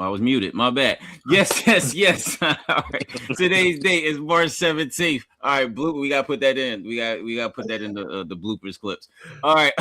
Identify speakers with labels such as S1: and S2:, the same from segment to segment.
S1: I was muted. My bad. Yes. All right. Today's date is March 17th. All right, blue. We gotta put that in. We got to put that in the bloopers clips. All right,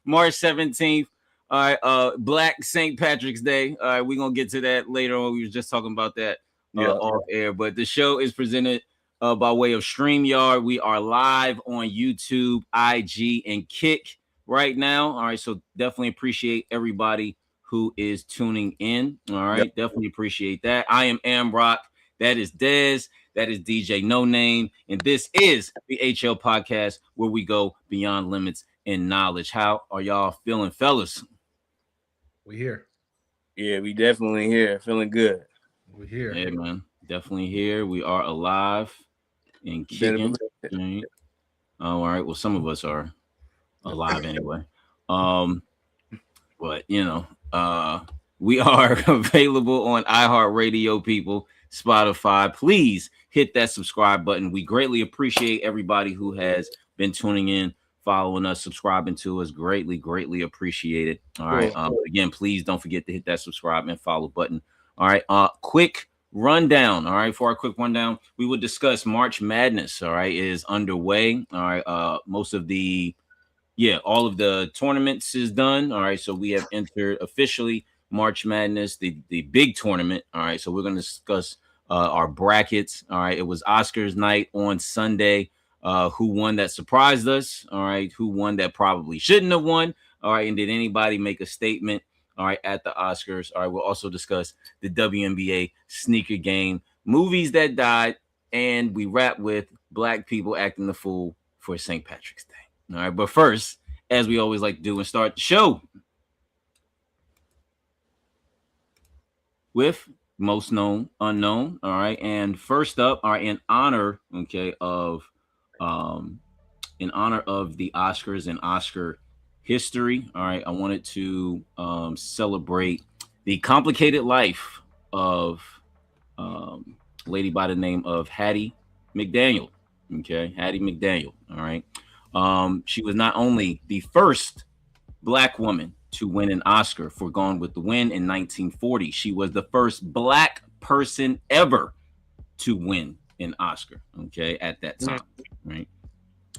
S1: March 17th. All right, Black St. Patrick's Day. All right, we're gonna get to that later on. We were just talking about that off air, but the show is presented by way of StreamYard. We are live on YouTube, IG, and Kick right now. All right, so definitely appreciate everybody who is tuning in. All right, definitely appreciate that. I am Amrock. That is Dez. That is DJ No Name, and this is the HL Podcast, where we go beyond limits in knowledge. How are y'all feeling, fellas?
S2: We here.
S3: Yeah, we definitely here. Feeling good.
S2: We here.
S1: Yeah, man. Definitely here. We are alive and kicking. Right. All right. Well, some of us are alive anyway. But you know, we are available on iHeartRadio, people, Spotify. Please hit that subscribe button. We greatly appreciate everybody who has been tuning in, following us, subscribing to us. Greatly appreciate it. All right. Again, please don't forget to hit that subscribe and follow button. All right. Quick rundown. All right. For our quick rundown, we will discuss March Madness. All right, is underway. All right. All of the tournaments is done. All right. So we have entered officially March Madness, the big tournament. All right. So we're going to discuss our brackets. All right. It was Oscars night on Sunday. Who won that surprised us? All right. Who won that probably shouldn't have won? All right. And did anybody make a statement? All right. At the Oscars. All right. We'll also discuss the WNBA sneaker game, movies that died, and we wrap with Black people acting the fool for St. Patrick's Day. All right, but first, as we always like to do and start the show with most known, unknown. All right, and first up, all right, in honor of the Oscars and Oscar history. All right, I wanted to celebrate the complicated life of lady by the name of Hattie McDaniel. Okay, Hattie McDaniel. All right. She was not only the first Black woman to win an Oscar for Gone with the Wind in 1940, she was the first Black person ever to win an Oscar, okay, at that time, right?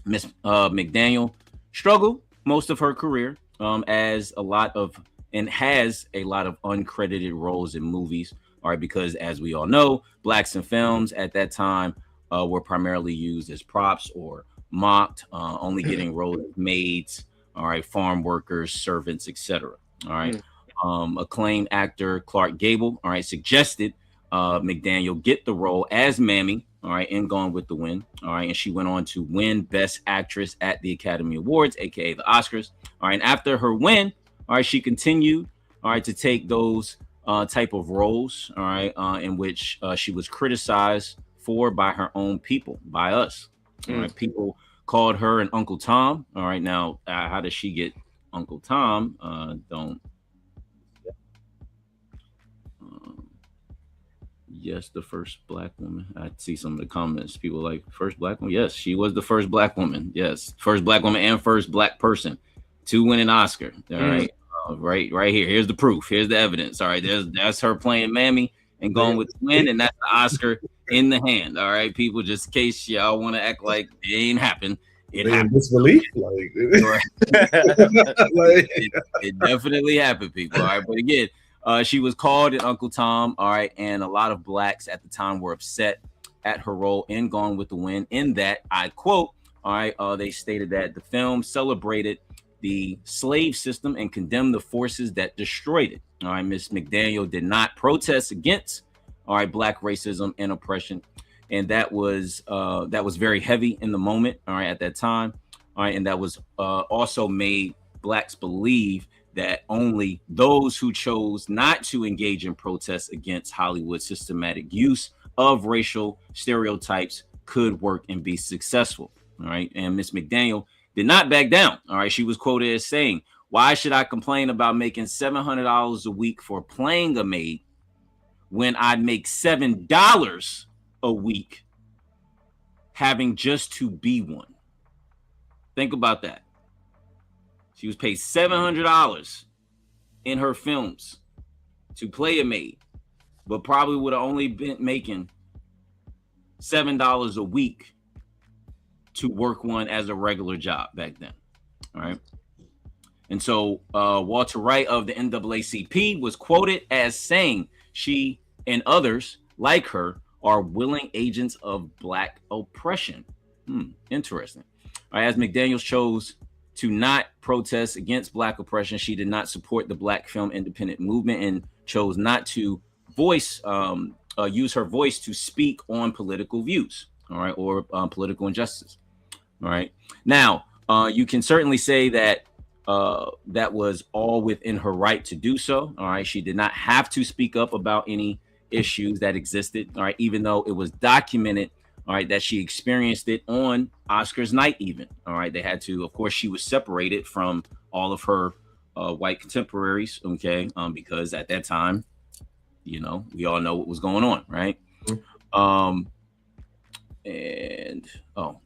S1: Miss McDaniel struggled most of her career has a lot of uncredited roles in movies, all right, because as we all know, Blacks in films at that time were primarily used as props or mocked, only getting roles as maids, all right, farm workers, servants, etc. All right. Acclaimed actor Clark Gable, all right, suggested McDaniel get the role as Mammy, all right, in Gone with the Wind, all right, and she went on to win Best Actress at the Academy Awards, aka the Oscars, all right. And after her win, all right, she continued, all right, to take those type of roles, all right, in which she was criticized for by her own people, by us. All right, people called her an Uncle Tom. All right, now how does she get Uncle Tom? Yes, the first Black woman. I see some of the comments. People like first Black woman. Yes, she was the first Black woman. Yes, first Black woman and first Black person to win an Oscar. All right, right here. Here's the proof. Here's the evidence. All right, that's her playing Mammy and Going with the Wind, and that's the Oscar in the hand. All right, people, just in case y'all want to act like it ain't happened. It happened.
S2: Disbelief,
S1: it definitely happened, people. All right, but again, she was called an Uncle Tom. All right, and a lot of Blacks at the time were upset at her role in Gone with the Wind. In that, I quote, all right, they stated that the film celebrated the slave system and condemned the forces that destroyed it. All right, Miss McDaniel did not protest against, all right, Black racism and oppression, and that was very heavy in the moment, all right, at that time, all right, and that was also made Blacks believe that only those who chose not to engage in protests against Hollywood's systematic use of racial stereotypes could work and be successful, all right, and Miss McDaniel did not back down, all right. She was quoted as saying, "Why should I complain about making $700 a week for playing a maid when I'd make $7 a week having just to be one?" Think about that. She was paid $700 in her films to play a maid, but probably would have only been making $7 a week to work one as a regular job back then. All right. And so Walter Wright of the NAACP was quoted as saying she and others like her are willing agents of Black oppression. Interesting. All right, as McDaniels chose to not protest against Black oppression, she did not support the Black film independent movement and chose not to use her voice to speak on political views, all right, or political injustice. All right. Now, you can certainly say that that was all within her right to do so. All right. She did not have to speak up about any issues that existed. All right. Even though it was documented, all right, that she experienced it on Oscars night, even. All right. They had to, of course, she was separated from all of her white contemporaries. Okay. Because at that time, you know, we all know what was going on. Right. And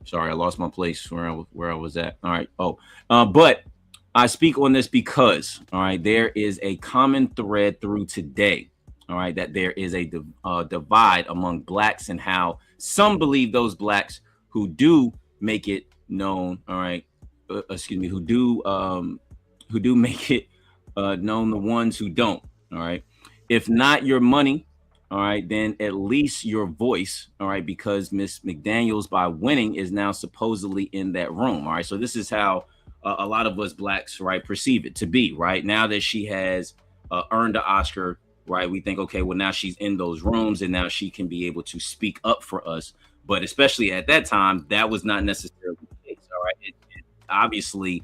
S1: sorry, I lost my place where I was at. All right. But I speak on this because, all right, there is a common thread through today, all right, that there is a divide among Blacks and how some believe those Blacks who do make it known, all right, who do make it known, the ones who don't, all right. If not your money, all right, then at least your voice, all right, because Miss McDaniels, by winning, is now supposedly in that room, all right. So this is how a lot of us Blacks, right, perceive it to be, right? Now that she has earned an Oscar, right, we think, okay, well, now she's in those rooms and now she can be able to speak up for us. But especially at that time, that was not necessarily the case, all right? It obviously,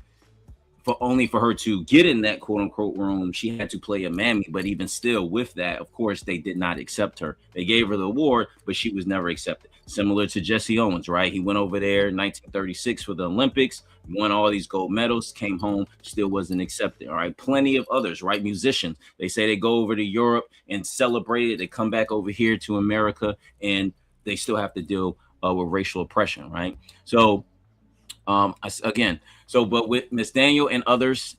S1: for her to get in that quote unquote room, she had to play a mammy. But even still, with that, of course, they did not accept her. They gave her the award, but she was never accepted. Similar to Jesse Owens, right? He went over there in 1936 for the Olympics, won all these gold medals, came home, still wasn't accepted. All right. Plenty of others, right? Musicians, they say they go over to Europe and celebrate it. They come back over here to America and they still have to deal with racial oppression, right? So, but with Miss Daniel and others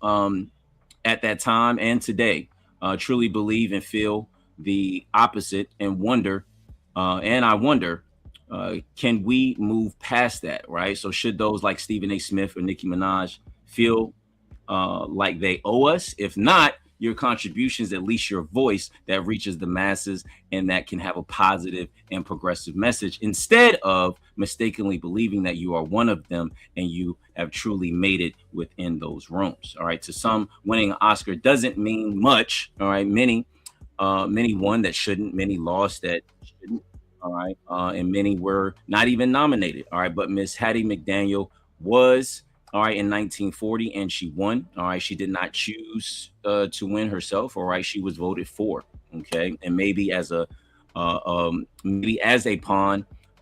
S1: at that time and today, truly believe and feel the opposite and wonder, I wonder, can we move past that, right? So should those like Stephen A. Smith or Nicki Minaj feel like they owe us? If not, your contributions, at least your voice that reaches the masses and that can have a positive and progressive message instead of mistakenly believing that you are one of them and you have truly made it within those rooms. All right. To some, winning an Oscar doesn't mean much. All right. Many won that shouldn't, many lost that shouldn't. All right. And many were not even nominated. All right. But Miss Hattie McDaniel was, all right, in 1940, and she won. All right, she did not choose to win herself. All right, she was voted for. Okay, and maybe as a pawn,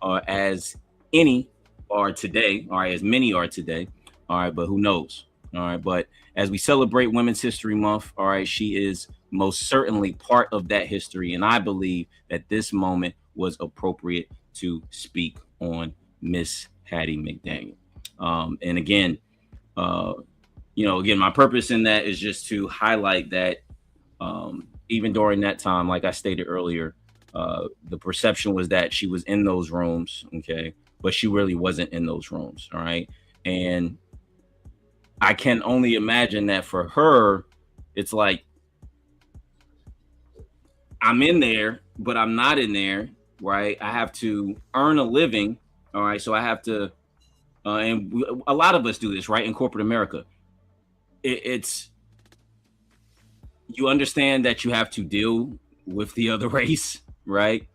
S1: as any are today. All right, as many are today. All right, but who knows? All right, but as we celebrate Women's History Month, all right, she is most certainly part of that history, and I believe that this moment was appropriate to speak on Miss Hattie McDaniel. And again, my purpose in that is just to highlight that even during that time, like I stated earlier, the perception was that she was in those rooms, okay, but she really wasn't in those rooms, all right? And I can only imagine that for her, it's like, I'm in there, but I'm not in there, right? I have to earn a living, all right? So I have to, a lot of us do this, right? In corporate America, it's, you understand that you have to deal with the other race, right?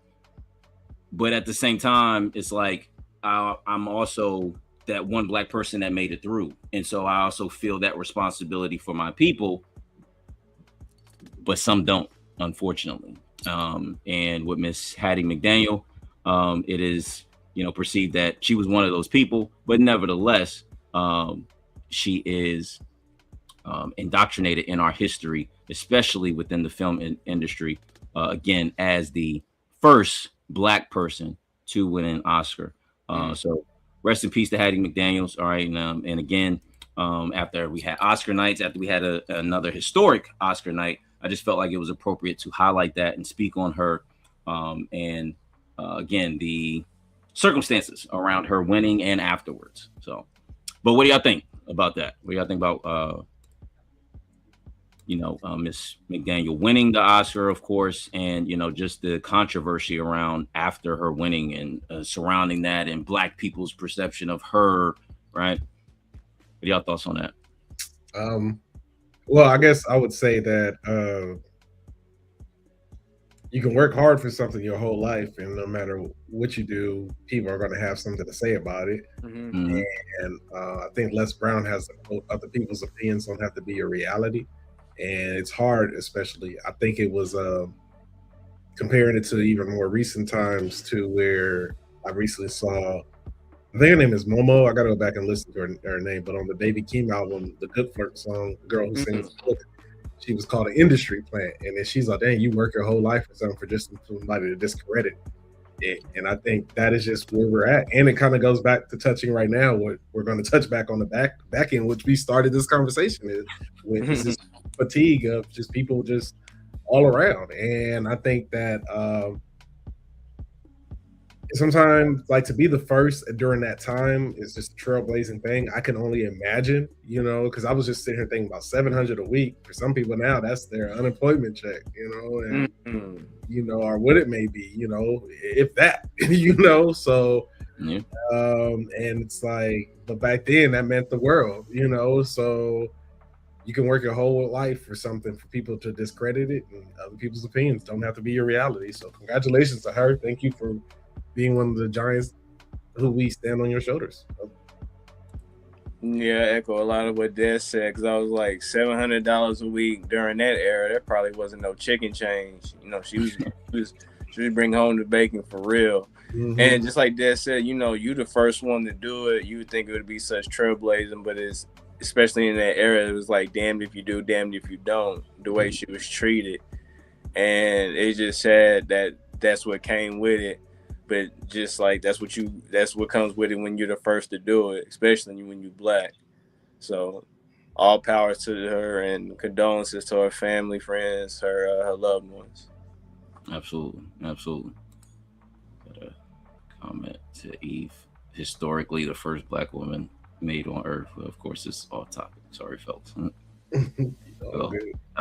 S1: But at the same time, it's like, I'm also that one Black person that made it through. And so I also feel that responsibility for my people, but some don't, unfortunately. And with Miss Hattie McDaniel, it is, perceived that she was one of those people, but nevertheless, she is indoctrinated in our history, especially within the film industry, again, as the first Black person to win an Oscar. So rest in peace to Hattie McDaniels. All right. And again, after we had Oscar nights, after we had another historic Oscar night, I just felt like it was appropriate to highlight that and speak on her. And again, the circumstances around her winning and afterwards. So, but what do y'all think about that? What do y'all think about, Miss McDaniel winning the Oscar, of course, and, just the controversy around after her winning and surrounding that and Black people's perception of her, right? What are y'all thoughts on that?
S2: Well, I guess I would say that you can work hard for something your whole life, and no matter what you do, people are going to have something to say about it.
S3: Mm-hmm.
S2: And I think Les Brown has the quote, other people's opinions don't have to be your reality. And it's hard, especially, I think it was comparing it to even more recent times to where I recently saw, I think her name is Momo. I got to go back and listen to her name, but on the Baby Keem album, the Good Flirt song, the girl who sings the book, she was called an industry plant. And then she's like, dang, you work your whole life for something for just somebody to discredit it. And I think that is just where we're at. And it kind of goes back to touching right now. What we're going to touch back on the back end, which we started this conversation with this fatigue of just people just all around. And I think that sometimes, like, to be the first during that time is just a trailblazing thing. I can only imagine, because I was just sitting here thinking about $700 a week. For some people now, that's their unemployment check, and or what it may be, if that, So,
S1: yeah.
S2: And it's like, but back then that meant the world, So you can work your whole life for something for people to discredit it, and other people's opinions don't have to be your reality. So, congratulations to her. Thank you for being one of the giants who we stand on your shoulders.
S3: Yeah, I echo a lot of what Des said, because I was like, $700 a week during that era, that probably wasn't no chicken change. She was bringing home the bacon for real. Mm-hmm. And just like Des said, you the first one to do it. You would think it would be such trailblazing, but it's, especially in that era, it was like, damned if you do, damned if you don't, the way she was treated. And it just said that that's what came with it. But just like that's what comes with it when you're the first to do it, especially when you're Black. So all power to her, and condolences to her family, friends, her loved ones.
S1: Absolutely. Got a comment to Eve. Historically, the first Black woman made on Earth. Well, of course, it's off topic. Sorry, folks.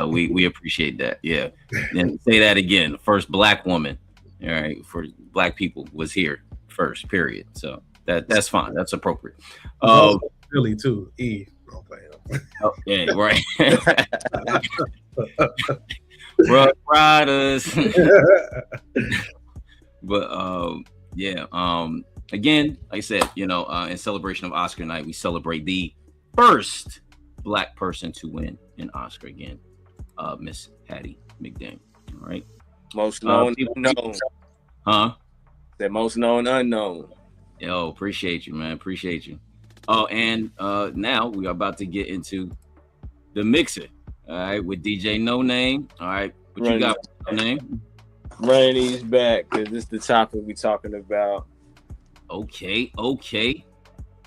S1: We appreciate that. Yeah. And say that again. The first Black woman, all right, for Black people was here first, period. So that's fine. That's appropriate.
S2: Really, too. Eve.
S1: Oh, yeah, right. Rough Riders. But again, like I said, in celebration of Oscar night, we celebrate the first Black person to win an Oscar again, Miss Hattie McDaniel. All right.
S3: Most known unknown.
S1: Huh?
S3: The most known unknown.
S1: Yo, appreciate you, man. Appreciate you. Oh, and now we are about to get into the mixer. All right, with DJ No Name. All right, what you got with No Name?
S3: Running these back, because this is the topic we're talking about.
S1: Okay.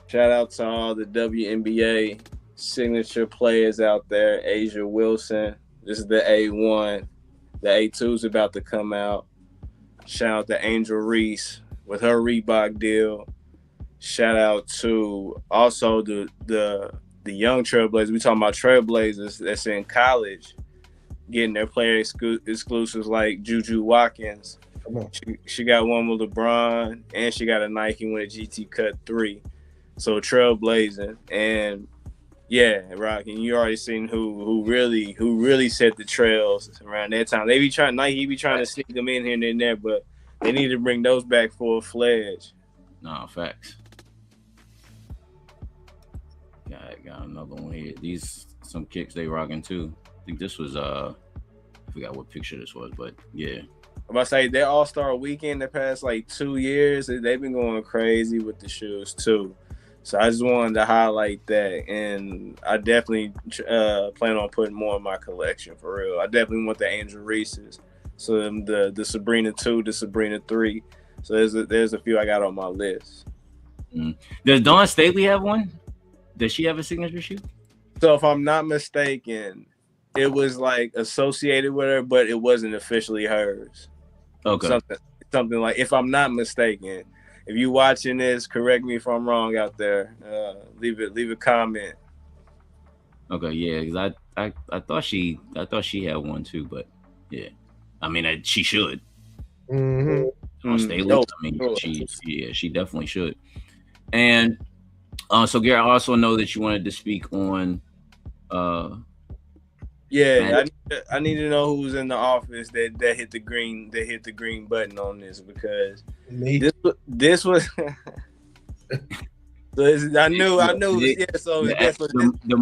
S3: Shout out to all the WNBA signature players out there. Asia Wilson. This is the A1. The A2 is about to come out. Shout out to Angel Reese with her Reebok deal. Shout out to also the young Trailblazers. We talking about Trailblazers that's in college, getting their player exclusives like Juju Watkins.
S2: Come on.
S3: She got one with LeBron, and she got a Nike with a GT Cut 3. So Trailblazing. And yeah, Rock, and you already seen who really set the trails around that time. Nike be trying to sneak them in here and there, but they need to bring those back full-fledged.
S1: No, facts. Got another one here. These some kicks they rocking too. I think this was I forgot what picture this was, but yeah.
S3: I'm about to say their All-Star weekend the past like 2 years, they've been going crazy with the shoes too. So I just wanted to highlight that, and I definitely plan on putting more in my collection for real. I definitely want the Angel Reese's, so the Sabrina 2, the Sabrina 3. So there's a few I got on my list.
S1: Does Dawn Staley have one? Does she have a signature shoe?
S3: So if I'm not mistaken, it was like associated with her, but it wasn't officially hers.
S1: Okay.
S3: Something like, if I'm not mistaken. If you watching this, correct me if I'm wrong out there. Leave a comment.
S1: Okay, yeah, because I thought she had one too, but yeah, I mean she should. On Stay Loose, I mean she definitely should. And so Gary, I also know that you wanted to speak on
S3: I need to know who's in the office that hit the green button on this, because this was I knew. Yeah, so
S1: the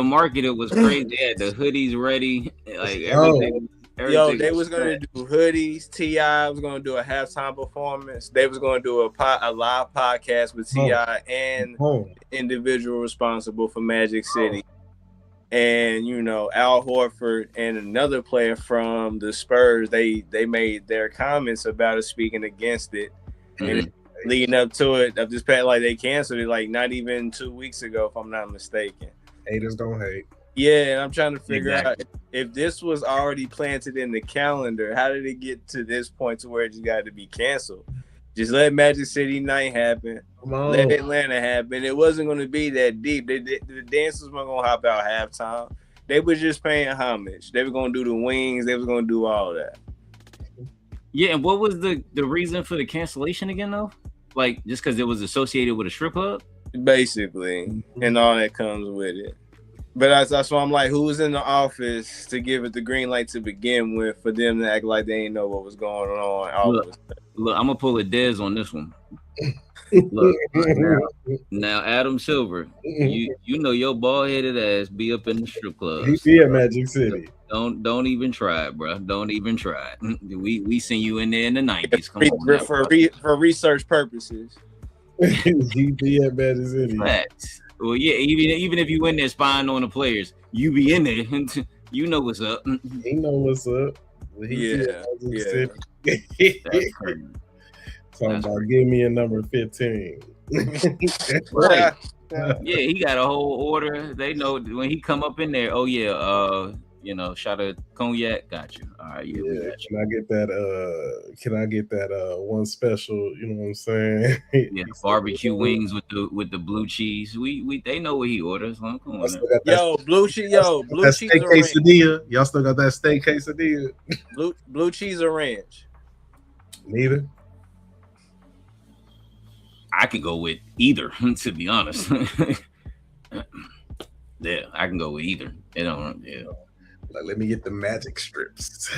S1: market, it was crazy. They had the hoodies ready, like everything.
S3: Yo, they was gonna do hoodies. T.I. was gonna do a halftime performance. They was gonna do a live podcast with T.I. and individual responsible for Magic City. And Al Horford and another player from the Spurs, they made their comments about it, speaking against it. And leading up to it, of this past, like, they canceled it like not even 2 weeks ago, if I'm not mistaken.
S2: Haters don't hate.
S3: Yeah, and I'm trying to figure out if this was already planted in the calendar, how did it get to this point to where it just got to be canceled? Just let Magic City night happen. Let Atlanta happen. It wasn't going to be that deep. The dancers weren't going to hop out halftime. They were just paying homage. They were going to do the wings. They was going to do all that.
S1: Yeah, and what was the reason for the cancellation again, though? Like, just because it was associated with a strip club?
S3: Basically, and all that comes with it. But that's why I'm like, who was in the office to give it the green light to begin with, for them to act like they didn't know what was going on?
S1: Look, I'm gonna pull a Dez on this one. Look, now Adam Silver, you know your bald headed ass be up in the strip club.
S2: He be at Magic City.
S1: Don't even try it, bro. Don't even try it. We seen you in there in the 90s. Come on,
S3: for research purposes.
S2: He be at Magic City.
S1: Facts. Well, yeah, even if you in there spying on the players, you be in there. You know what's up.
S2: He know what's up.
S3: Yeah.
S2: That's crazy. Talking about give me a number 15.
S1: Right. Yeah, he got a whole order. They know when he come up in there. Oh yeah, shot of cognac. Got you. All right, yeah.
S2: Can I get that? Can I get that? One special. You know what I'm saying?
S1: Yeah, barbecue wings with the blue cheese. We they know what he orders. Come on,
S3: blue cheese. Blue cheese
S2: steak quesadilla. Y'all still got that steak quesadilla?
S3: Blue cheese or ranch?
S2: Neither.
S1: I could go with either, to be honest. Yeah, I can go with either. They don't. Yeah.
S2: Like, let me get the magic strips.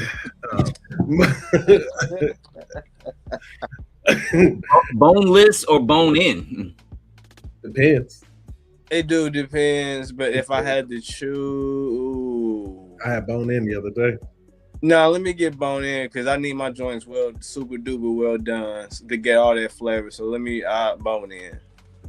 S1: Boneless or bone in?
S2: Depends.
S3: It depends. But if I had to choose,
S2: I had bone in the other day.
S3: No, let me get bone in, because I need my joints super duper well done to get all that flavor. So let me bone in.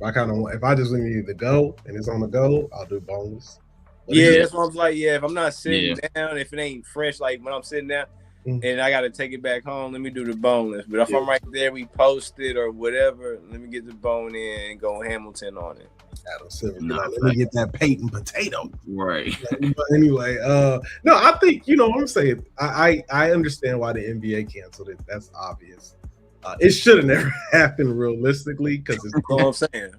S2: If I just need the go and it's on the go, I'll do boneless. But
S3: that's what I was like. Yeah, if I'm not sitting down, if it ain't fresh, like when I'm sitting down and I got to take it back home, let me do the boneless. But if I'm right there, we post it or whatever, let me get the bone in and go Hamilton on it.
S2: Adam Silver, let me get that Peyton potato.
S1: Right.
S2: But anyway, no, I think, what I'm saying, I understand why the NBA canceled it. That's obvious. It should have never happened realistically, because it's
S3: all I'm saying.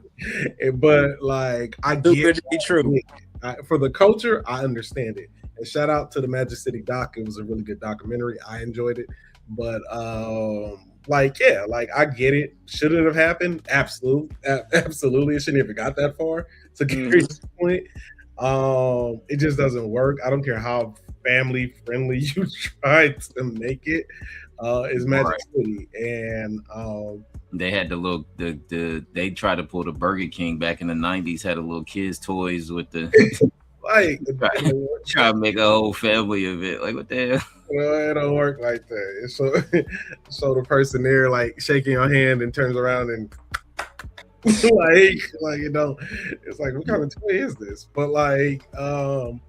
S2: But like, I get it
S3: to be true.
S2: For the culture, I understand it. And shout out to the Magic City doc. It was a really good documentary. I enjoyed it. But I get it. Should it have happened? Absolutely. It shouldn't have got that far to get to this point. It just doesn't work. I don't care how family friendly you try to make it. It's Magic City, and
S1: they had they tried to pull the Burger King back in the 90s. Had a little kids' toys with the try to make a whole family of it. Like, what the hell?
S2: It don't work like that. So the person there, like, shaking your hand and turns around and like it don't. It's like, what kind of toy is this? But like, no,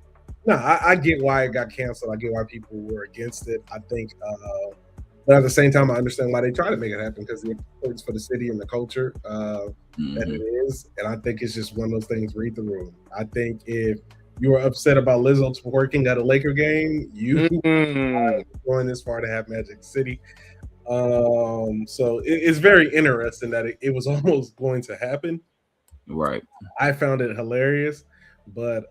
S2: I get why it got canceled. I get why people were against it. I think, but at the same time, I understand why they try to make it happen, because the importance for the city and the culture that it is. And I think it's just one of those things. Read the room. I think if you were upset about Lizzo twerking at a Laker game. You going this far to have Magic City. So it's very interesting that it was almost going to happen.
S1: Right.
S2: I found it hilarious, but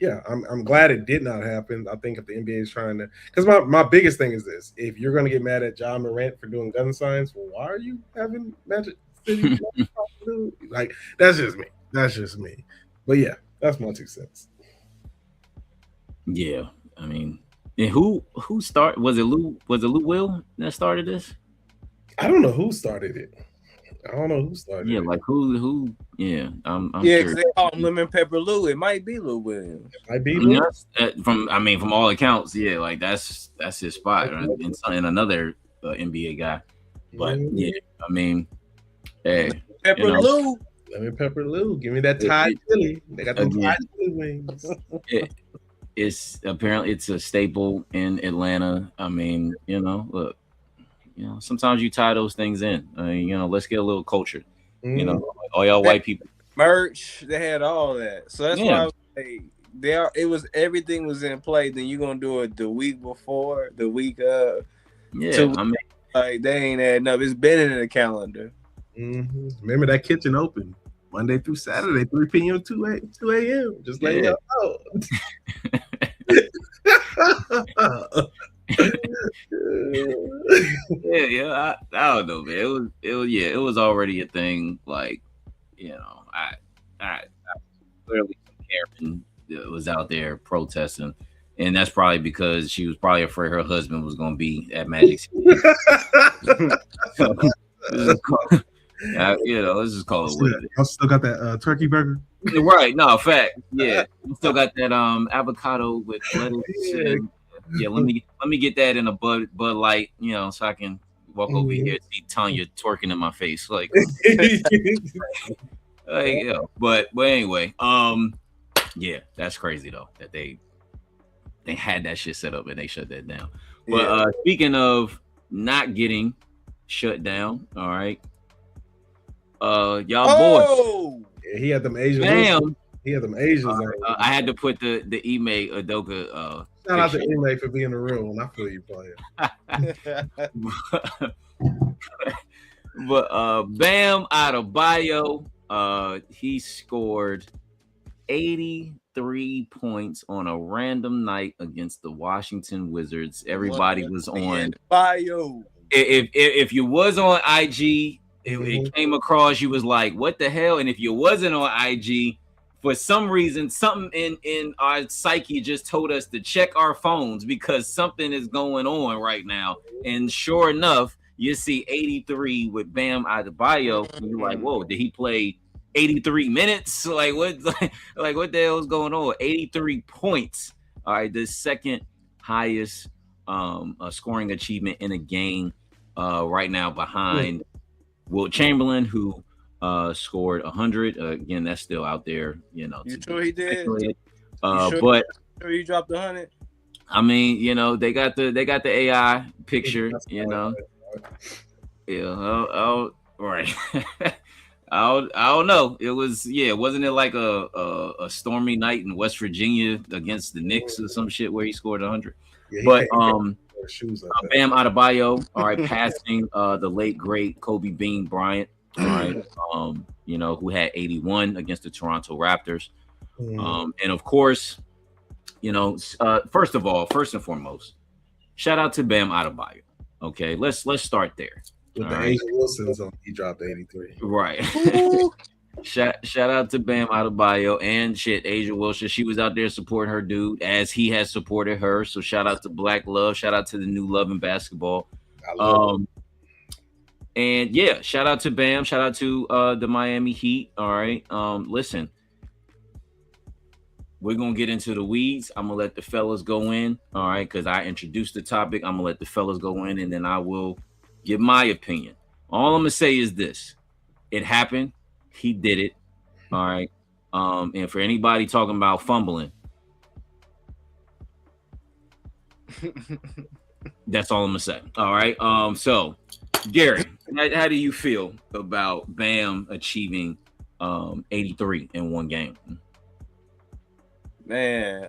S2: yeah, I'm glad it did not happen. I think if the NBA is trying to, because my biggest thing is this: if you're going to get mad at John Morant for doing gun signs, well, why are you having Magic City? Like that's just me. That's just me. But yeah, that's my 2 cents.
S1: Yeah, I mean, and who started? Was it Lou Will that started this?
S2: I don't know who started it. I don't know who started it.
S1: Yeah, like who? Yeah, I'm
S3: yeah,
S1: curious.
S3: they call him Lemon Pepper Lou. It might be Lou Williams.
S2: It might be Lou.
S1: From all accounts, yeah, like that's his spot, right? And another NBA guy. But yeah, I mean, hey,
S3: Pepper Lou.
S2: Lemon Pepper Lou. Give me that Thai chili. They got them Thai chili wings.
S1: It's apparently it's a staple in Atlanta. I mean, look, sometimes you tie those things in. Let's get a little culture. All y'all white people.
S3: Merch, they had all that. So that's why I was like, everything was in play. Then you're gonna do it the week before, the week of.
S1: Yeah, I mean,
S3: like they ain't adding up. It's been in the calendar.
S2: Mm-hmm. Remember that kitchen open Monday through Saturday, 3 p.m. 2 a.m. Just let y'all know.
S1: I don't know, man. It was already a thing. Like, I clearly Karen was out there protesting, and that's probably because she was probably afraid her husband was going to be at Magic City. So, let's just call it what it is.
S2: I still got that turkey burger.
S1: Right, no, fact. Yeah. We still got that avocado with lettuce. Yeah, let me get that in a Bud Light, so I can walk over here and see Tanya twerking in my face. Like but anyway, yeah, that's crazy though that they had that shit set up and they shut that down. But speaking of not getting shut down, all right. Y'all boys.
S2: Yeah, he had them Asians.
S1: Damn.
S2: He had them Asians.
S1: I had to put the Ime Udoka.
S2: Shout out to Ime for being in the room. I feel you, player.
S1: But Bam Adebayo, he scored 83 points on a random night against the Washington Wizards. Everybody was on. If you was on IG, it came across, you was like, what the hell? And if you wasn't on IG, for some reason, something in our psyche just told us to check our phones because something is going on right now. And sure enough, you see 83 with Bam Adebayo, and you're like, whoa, did he play 83 minutes? Like what the hell is going on? 83 points. All right, the second highest scoring achievement in a game right now behind Wilt Chamberlain, who scored 100. Again, that's still out there,
S3: You sure he did?
S1: But
S3: sure he dropped 100.
S1: I mean, they got the AI picture, Yeah, right. I don't know. Wasn't it like a stormy night in West Virginia against the Knicks or some shit where he scored 100? But Bam Adebayo, all right, passing the late great Kobe Bean Bryant, all right, who had 81 against the Toronto Raptors, and of course, first and foremost, shout out to Bam Adebayo. Okay, let's start there.
S2: With the Asia Wilson's on, he dropped 83.
S1: Right. Shout out to Bam Adebayo and Asia Wilson. She was out there supporting her dude as he has supported her. So shout out to Black Love. Shout out to the new love in basketball. And yeah, shout out to Bam. Shout out to the Miami Heat. All right. Listen, we're gonna get into the weeds. I'm gonna let the fellas go in. All right, because I introduced the topic. I'm gonna let the fellas go in, and then I will give my opinion. All I'm gonna say is this: it happened. He did it. All right. And for anybody talking about fumbling, that's all I'm gonna say. All right. So Gary, how do you feel about Bam achieving 83 in one game?
S3: Man,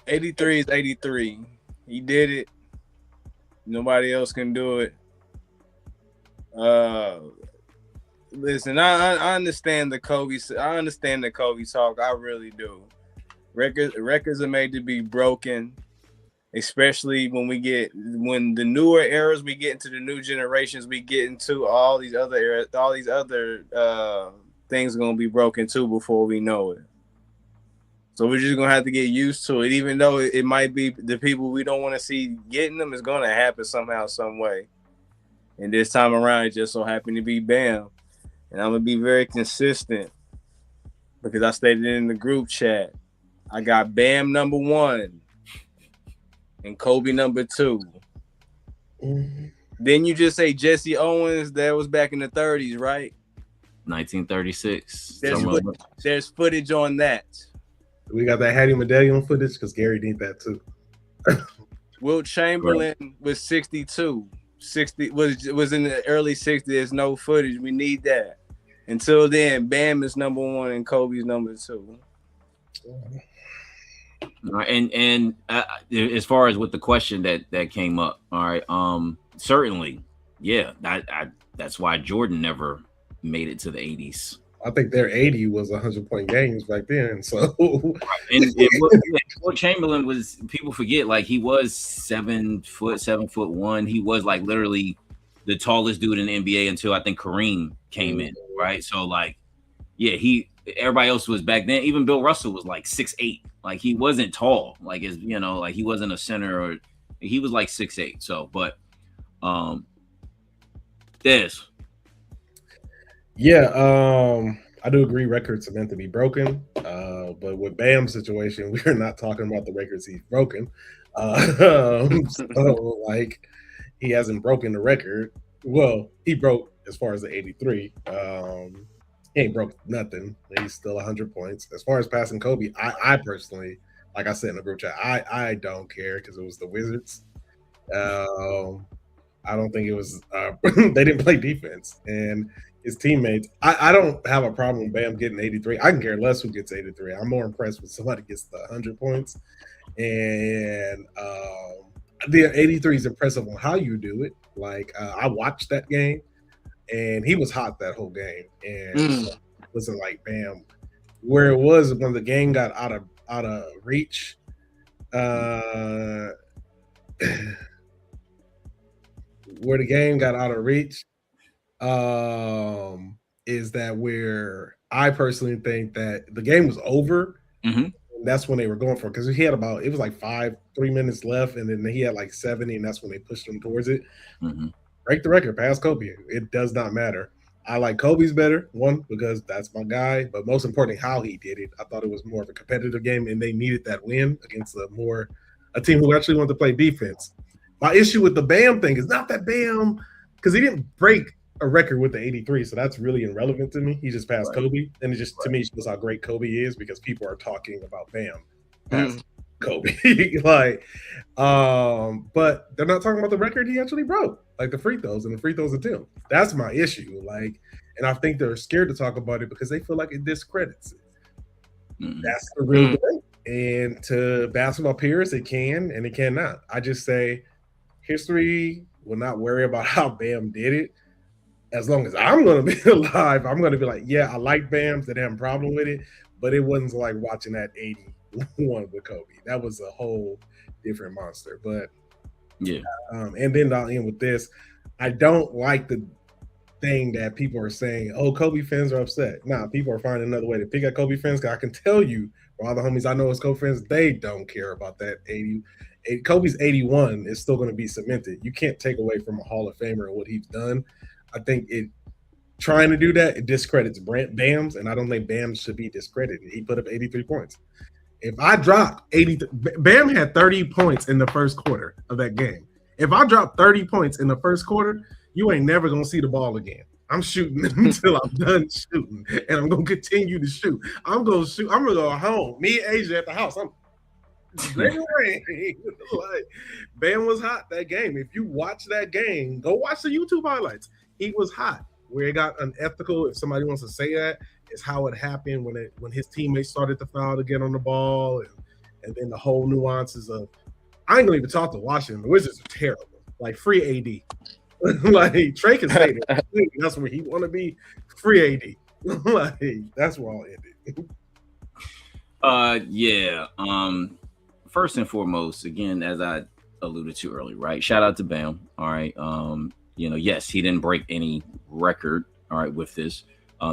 S3: 83 is 83. He did it. Nobody else can do it. Listen, I understand the Kobe. I understand the Kobe talk. I really do. Records are made to be broken, especially when the newer eras we get into, the new generations we get into, all these other eras, all these other things are gonna be broken too before we know it. So we're just gonna have to get used to it, even though it might be the people we don't want to see getting them. It's gonna happen somehow, some way. And this time around, it just so happened to be Bam. And I'm gonna be very consistent because I stated it in the group chat. I got Bam number 1 and Kobe number 2.
S2: Mm-hmm.
S3: Then you just say Jesse Owens. That was back in the 30s, right?
S1: 1936.
S3: There's footage on that.
S2: We got that Hattie Medallion footage because Gary need that too.
S3: Wilt Chamberlain was 62. 60 was in the early 60s. There's no footage. We need that. Until then, Bam is number 1 and Kobe's number 2.
S1: And as far as with the question that came up, all right, certainly, yeah, that's why Jordan never made it to the 80s.
S2: I think their 80 was 100-point games back then. So,
S1: and Wilt Chamberlain was, people forget, like he was 7'1". He was like literally the tallest dude in the NBA until I think Kareem came in, right? So like, yeah, everybody else was back then. Even Bill Russell was like 6'8". Like he wasn't tall, like like he wasn't a center, or he was like 6'8". So, but this.
S2: Yeah, I do agree records are meant to be broken. But with Bam's situation, we're not talking about the records he's broken. So like he hasn't broken the record. Well, he broke as far as the 83. He ain't broke nothing. He's still 100 points. As far as passing Kobe, I personally, like I said in the group chat, I don't care because it was the Wizards. I don't think it was they didn't play defense, and his teammates. I don't have a problem with Bam getting 83. I can care less who gets 83. I'm more impressed with somebody gets the 100 points. And the 83 is impressive on how you do it. Like I watched that game, and he was hot that whole game. And it wasn't like Bam, where it was when the game got out of reach. Where the game got out of reach is that where I personally think that the game was over.
S1: Mm-hmm.
S2: And that's when they were going for it, because he had it was like 3 minutes left, and then he had like 70, and that's when they pushed him towards it.
S1: Mm-hmm.
S2: Break the record, pass Kobe. It does not matter. I like Kobe's better, one, because that's my guy, but most importantly, how he did it. I thought it was more of a competitive game, and they needed that win against a team who actually wanted to play defense. My issue with the Bam thing is not that Bam, because he didn't break a record with the 83, so that's really irrelevant to me. He just passed Kobe, and it just to me shows how great Kobe is, because people are talking about Bam past Kobe. But they're not talking about the record he actually broke, like the free throws and the free throws attempt. That's my issue. And I think they're scared to talk about it because they feel like it discredits it. That's the real debate. And to basketball peers, it can and it cannot. I just say history will not worry about how Bam did it. As long as I'm going to be alive, I'm going to be like, yeah, I like Bam, so they have a problem with it. But it wasn't like watching that 81 with Kobe. That was a whole different monster. But
S1: yeah.
S2: And then I'll end with this. I don't like the thing that people are saying, oh, Kobe fans are upset. Nah, people are finding another way to pick at Kobe fans. Because I can tell you, for all the homies I know as Kobe fans, they don't care about that 80. Kobe's 81 is still going to be cemented. You can't take away from a Hall of Famer and what he's done. I think trying to do that, it discredits Bam's, and I don't think Bam should be discredited. He put up 83 points. If I dropped 80, Bam had 30 points in the first quarter of that game. If I drop 30 points in the first quarter, you ain't never going to see the ball again. I'm shooting until I'm done shooting, and I'm going to continue to shoot. I'm going to shoot. I'm going to go home. Me and AJ at the house. Bam was hot that game. If you watch that game, go watch the YouTube highlights. He was hot. Where it got unethical, if somebody wants to say that, is how it happened when his teammates started to foul to get on the ball, and then the whole nuances of. I ain't gonna even talk to Washington. The Wizards are terrible. Like free AD. Like Trey can say that. That's where he want to be. Free AD. Like that's where I'll end it.
S1: Yeah. First and foremost, again, as I alluded to earlier, right? Shout out to Bam. All right. Yes, he didn't break any record. All right, with this,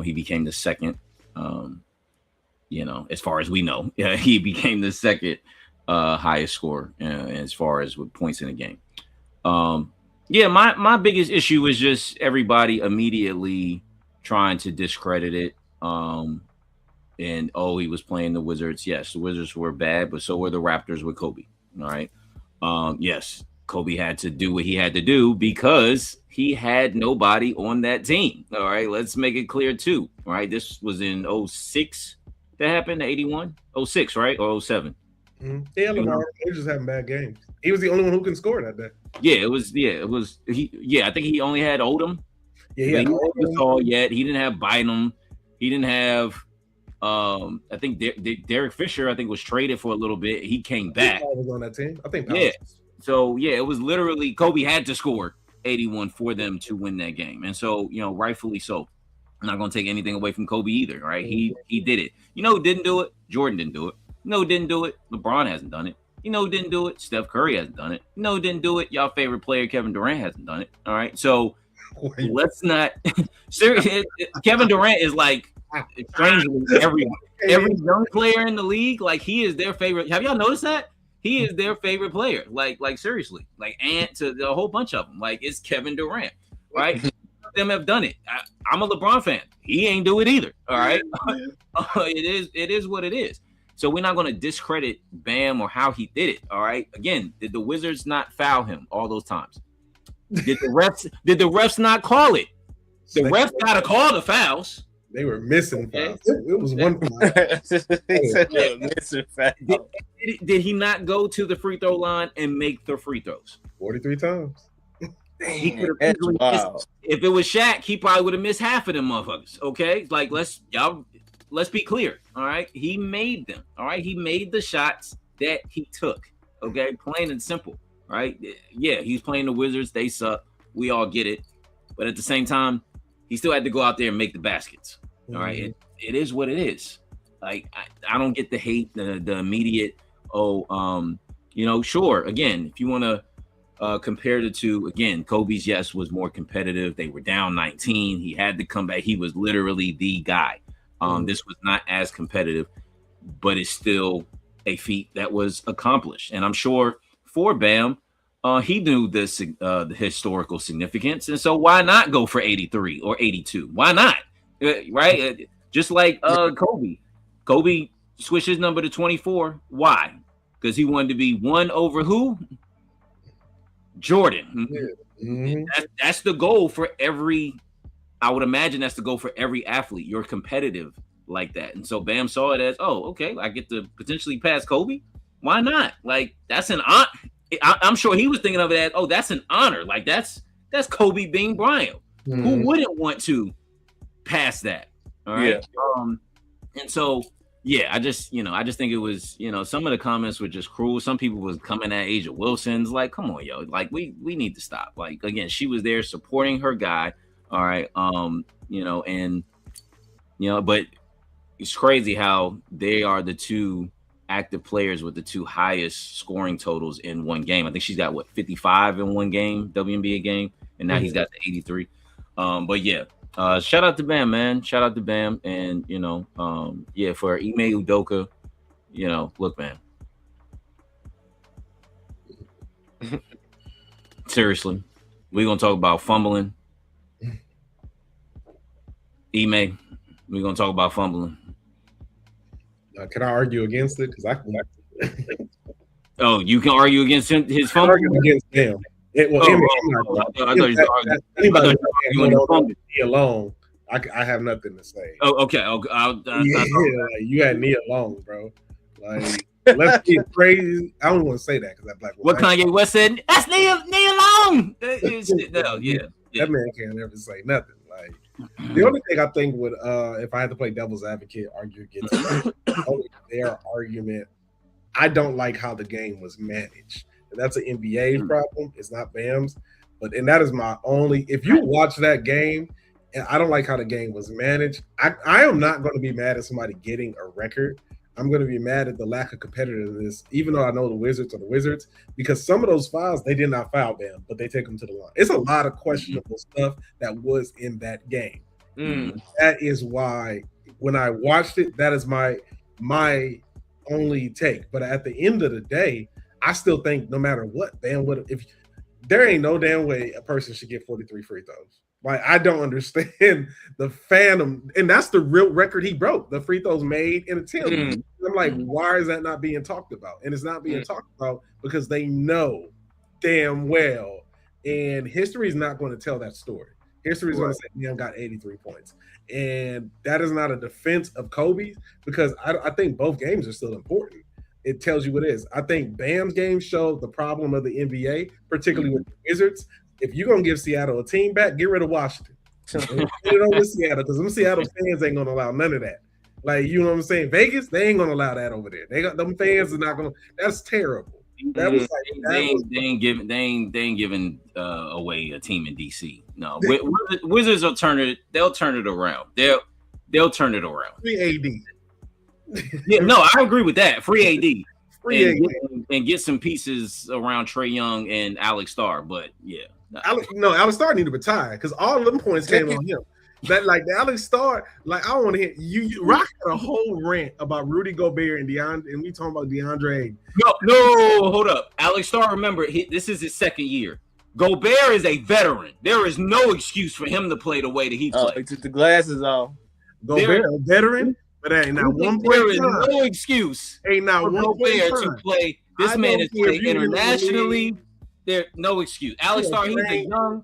S1: he became the second. As far as we know, he became the second highest scorer as far as with points in the game. My biggest issue was just everybody immediately trying to discredit it. And he was playing the Wizards. Yes, the Wizards were bad, but so were the Raptors with Kobe. All right. Yes, Kobe had to do what he had to do because he had nobody on that team. All right, let's make it clear too. All right, this was in 06 that happened, 81, 06, right? Or 07.
S2: Mm-hmm. Yeah, Lamar, they just having bad games. He was the only one who can score that day.
S1: It was. I think he only had Odom.
S2: Yeah,
S1: he didn't have Gasol yet. He didn't have Bynum. He didn't have. I think Derek Fisher, I think, was traded for a little bit. He came back.
S2: Was on that team. I think.
S1: Yeah. So it was literally Kobe had to score 81 for them to win that game, and so rightfully so. I'm not gonna take anything away from Kobe either, right? He did it. Who didn't do it? Jordan didn't do it. Who didn't do it? LeBron hasn't done it. Who didn't do it? Steph Curry hasn't done it. Who didn't do it? Y'all favorite player Kevin Durant hasn't done it. All right, so let's not. Seriously, Kevin Durant is like. Strangely, every young player in the league, like he is their favorite. Have y'all noticed that? He is their favorite player. Like seriously, like Ant to a whole bunch of them. Like it's Kevin Durant, right? Them have done it. I'm a LeBron fan. He ain't do it either. All right, it is what it is. So we're not going to discredit Bam or how he did it. All right. Again, did the Wizards not foul him all those times? Did the refs not call it? The refs got to call the fouls.
S2: They were missing fouls. It was one foul.
S1: Did he not go to the free throw line and make the free throws?
S2: 43 times.
S1: He could have easily missed. If it was Shaq, he probably would have missed half of them motherfuckers. Okay, like let's be clear. All right, he made them. All right, he made the shots that he took. Okay, plain and simple. Right? Yeah, he's playing the Wizards. They suck. We all get it. But at the same time, he still had to go out there and make the baskets. All right, it is what it is. Like I don't get the hate, the immediate. Sure. Again, if you want to compare the two, again, Kobe's was more competitive. They were down 19. He had to come back. He was literally the guy. This was not as competitive, but it's still a feat that was accomplished. And I'm sure for Bam, he knew the historical significance, and so why not go for 83 or 82? Why not? Right? Just like Kobe. Kobe switched his number to 24. Why? Because he wanted to be one over who? Jordan. Mm-hmm. That's the goal for every. I would imagine that's the goal for every athlete. You're competitive like that, and so Bam saw it as, okay, I get to potentially pass Kobe. Why not? Like that's an honor. I'm sure he was thinking of it as, that's an honor. Like that's Kobe being Bryant. Mm-hmm. Who wouldn't want to pass that? All right. Yeah. And so, I just think it was, some of the comments were just cruel. Some people was coming at Asia Wilson's like, come on, yo, like we need to stop. Like, again, she was there supporting her guy. All right. But it's crazy how they are the two active players with the two highest scoring totals in one game. I think she's got 55 in one game, WNBA game, and now he's got the 83. Shout out to Bam, man. Shout out to Bam, and for Ime Udoka, look, man. Seriously, we're gonna talk about fumbling. Ime, we're gonna talk about fumbling.
S2: Can I argue against it? Because I can.
S1: You can argue against his fumble?
S2: Argue against him. I thought you were arguing alone. I have nothing to say.
S1: Oh, okay.
S2: You had Nia alone, bro. Like, let's get crazy. I don't want to say that because I'm like,
S1: what Kanye West said? That's Nia alone. That man
S2: can't ever say nothing. Like the only thing I think would, if I had to play devil's advocate, argue against their argument, I don't like how the game was managed. And that's an NBA problem. It's not Bam's. And that is my only. If you watch that game, and I don't like how the game was managed, I am not going to be mad at somebody getting a record. I'm going to be mad at the lack of competitiveness, even though I know the Wizards are the Wizards, because some of those fouls, they did not foul Bam, but they take them to the line. It's a lot of questionable stuff that was in that game. That is why when I watched it, that is my only take. But at the end of the day, I still think no matter what, Bam would have, if there ain't no damn way a person should get 43 free throws. Like, I don't understand the phantom, and that's the real record he broke, the free throws made in a team. I'm like, why is that not being talked about? And it's not being talked about because they know damn well, and history is not going to tell that story. History is going to say, Bam got 83 points. And that is not a defense of Kobe, because I think both games are still important. It tells you what it is. I think Bam's game showed the problem of the NBA, particularly with the Wizards. If you're going to give Seattle a team back, get rid of Washington. Get it over Seattle, because them Seattle fans ain't going to allow none of that. Like, you know what I'm saying? Vegas, they ain't going to allow that over there. Them fans are not going to. That's terrible. That was like,
S1: they ain't giving away a team in DC. No, Wizards will turn it. They'll turn it around. They'll turn it around.
S2: Free AD.
S1: Yeah, no, I agree with that. Free AD.
S2: AD.
S1: And get some pieces around Trae Young and Alex Starr. But yeah,
S2: Alex Starr need to retire because all of them points came on him. That like the Alex Starr, like I want to hear you Rock had a whole rant about Rudy Gobert and DeAndre, and we talking about DeAndre.
S1: No, hold up. Alex Starr, remember, this is his second year. Gobert is a veteran. There is no excuse for him to play the way that he played.
S3: He took the glasses off.
S2: Gobert, a veteran, but ain't not one point.
S1: There is no excuse.
S2: Ain't not one
S1: Gobert to play. This man is playing internationally. There's no excuse. Alex Starr,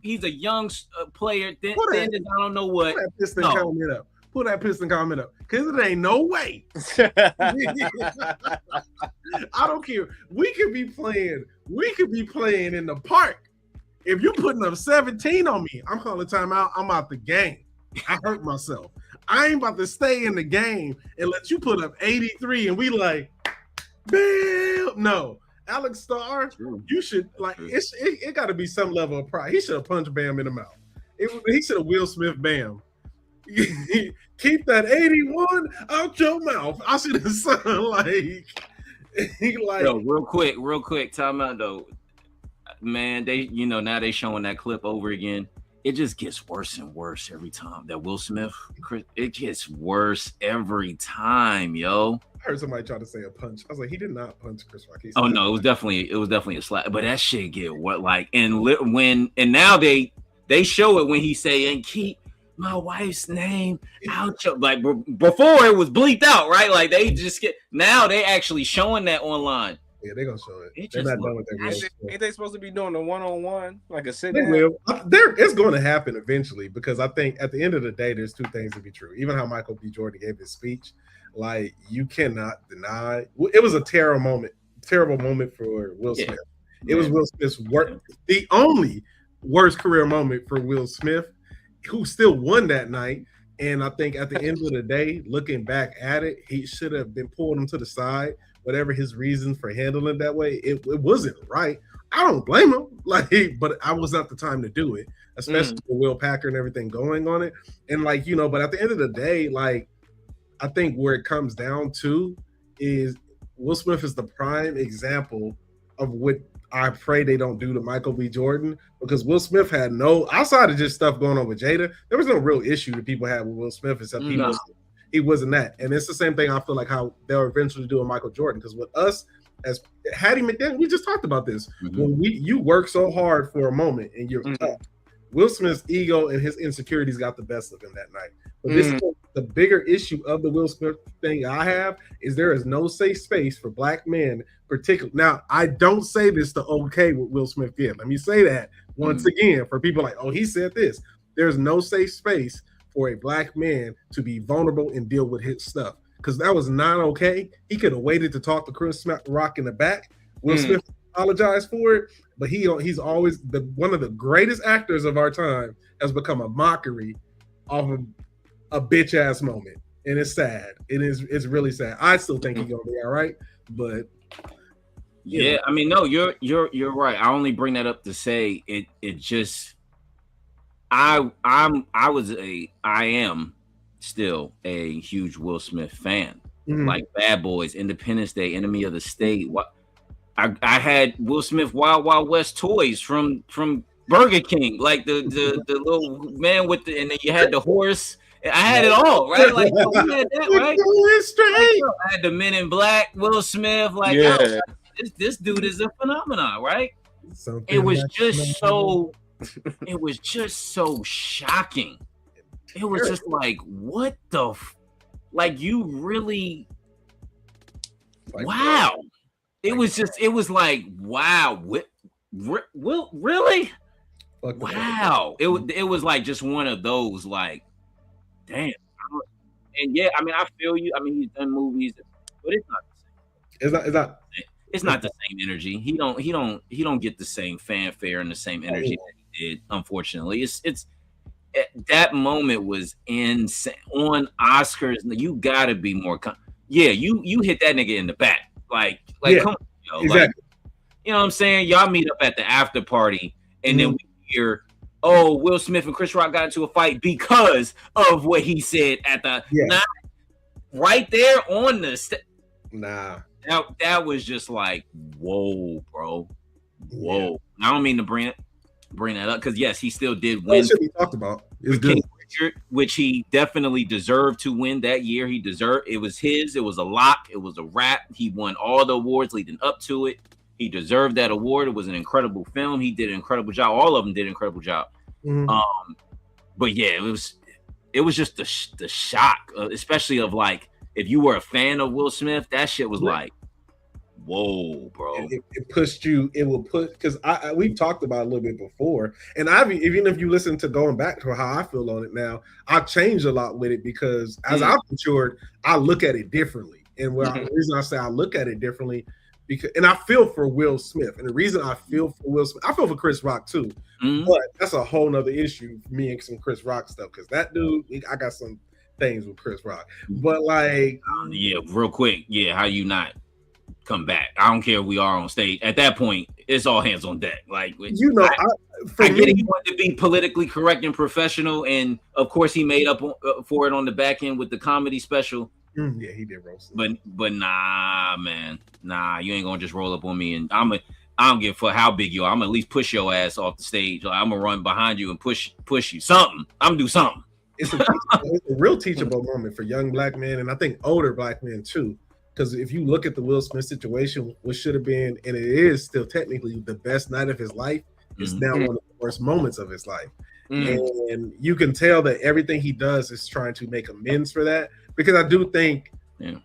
S1: he's a young player. Then I don't know what.
S2: Put that piston comment up. Put that piston comment up. Because it ain't no way. I don't care. We could be playing in the park. If you're putting up 17 on me, I'm calling timeout. I'm out the game. I hurt myself. I ain't about to stay in the game and let you put up 83 and we like, bam. No. Alex Starr, you should like it got to be some level of pride. He should have punched Bam in the mouth. He should have Will Smith Bam. Keep that 81 out your mouth. I see the son like
S1: Yo, real quick, time out though. Man, now they showing that clip over again. It just gets worse and worse every time. That Will Smith, it gets worse every time, yo.
S2: I heard somebody try to say a punch. I was like, he did not punch Chris Rock.
S1: Oh no, it was definitely a slap. But that shit get what like and now they show it when he say and keep my wife's name out your like before it was bleeped out, right? Like they just get now they actually showing that online.
S2: Yeah, they're gonna show it. They're not done with that.
S3: Ain't they supposed to be doing a one-on-one, like a sit
S2: down?
S3: They will.
S2: It's going to happen eventually because I think at the end of the day, there's two things to be true. Even how Michael B. Jordan gave his speech, like you cannot deny it was a terrible moment for Will Smith. It was Will Smith's the only worst career moment for Will Smith, who still won that night. And I think at the end of the day, looking back at it, he should have been pulled him to the side. Whatever his reason for handling it that way, it wasn't right. I don't blame him. But I was not the time to do it, especially with Will Packer and everything going on it. And but at the end of the day, I think where it comes down to is Will Smith is the prime example of what I pray they don't do to Michael B. Jordan, because Will Smith had outside of just stuff going on with Jada, there was no real issue that people had with Will Smith except he wasn't that. And it's the same thing I feel like how they'll eventually do with Michael Jordan. Because with us, as Hattie McDaniel, we just talked about this. When you work so hard for a moment and you're tough, Will Smith's ego and his insecurities got the best of him that night. But this is the bigger issue of the Will Smith thing I have is there is no safe space for black men, particularly. Now, I don't say this to okay what Will Smith did. Let me say that once again for people like, oh, he said this. There's no safe space for a black man to be vulnerable and deal with his stuff, because that was not okay. He could have waited to talk to Chris Rock in the back. Will Smith apologized for it, but he's always one of the greatest actors of our time has become a mockery off of a bitch ass moment, and it's sad. It's really sad. I still think he's gonna be all right, but
S1: yeah, I mean, no, you're right. I only bring that up to say it just I am still a huge Will Smith fan. Like Bad Boys, Independence Day, Enemy of the State. What I had Will Smith Wild Wild West toys from Burger King, like the little man with the, and then you had the horse. I had it all, right? Like we had that, right? I had the Men in Black, Will Smith, like this dude is a phenomenon, right? It was just so shocking. It was just like, what the like you really wow. It was like, wow, really? Wow. It was like just one of those, like, damn. And yeah, I mean, I feel you. I mean, he's done movies, but it's not the same. It's not the same energy. He don't get the same fanfare and the same energy that he did. Unfortunately, it's that moment was insane on Oscars. You gotta be more. You hit that nigga in the back, like come on, yo.
S2: Exactly.
S1: Like, you know what I'm saying? Y'all meet up at the after party, and then we hear, oh, Will Smith and Chris Rock got into a fight because of what he said at the right there on the that was just like, whoa, bro, whoa. I don't mean to bring that up because yes, he still did win.
S2: Should be talked about. It's good.
S1: King Richard, which he definitely deserved to win that year. He deserved it. Was his. It was a lock. It was a wrap. He won all the awards leading up to it. He deserved that award. It was an incredible film. He did an incredible job. All of them did an incredible job. But yeah, it was just the shock, especially of like if you were a fan of Will Smith, that shit was like, whoa, bro.
S2: It pushed you. It will put because we've talked about it a little bit before, and even if you listen to going back to how I feel on it now, I've changed a lot with it because as I've matured, I look at it differently. And the reason I say I look at it differently and I feel for Will Smith, and the reason I feel for Will Smith, I feel for Chris Rock too, but that's a whole nother issue for me and some Chris Rock stuff because that dude, I got some things with Chris Rock, but like,
S1: real quick, how you not come back? I don't care if we are on stage at that point. It's all hands on deck. Like I get it. He wanted to be politically correct and professional, and of course he made up for it on the back end with the comedy special.
S2: Yeah, he did roast.
S1: But nah, man, you ain't gonna just roll up on me, and I don't give a fuck how big you are. I'm gonna at least push your ass off the stage. Like, I'm gonna run behind you and push you. Something. I'm gonna do something.
S2: It's a real teachable moment for young black men, and I think older black men too. Because if you look at the Will Smith situation, what should have been, and it is still technically the best night of his life, is now one of the worst moments of his life. And you can tell that everything he does is trying to make amends for that. Because I do think,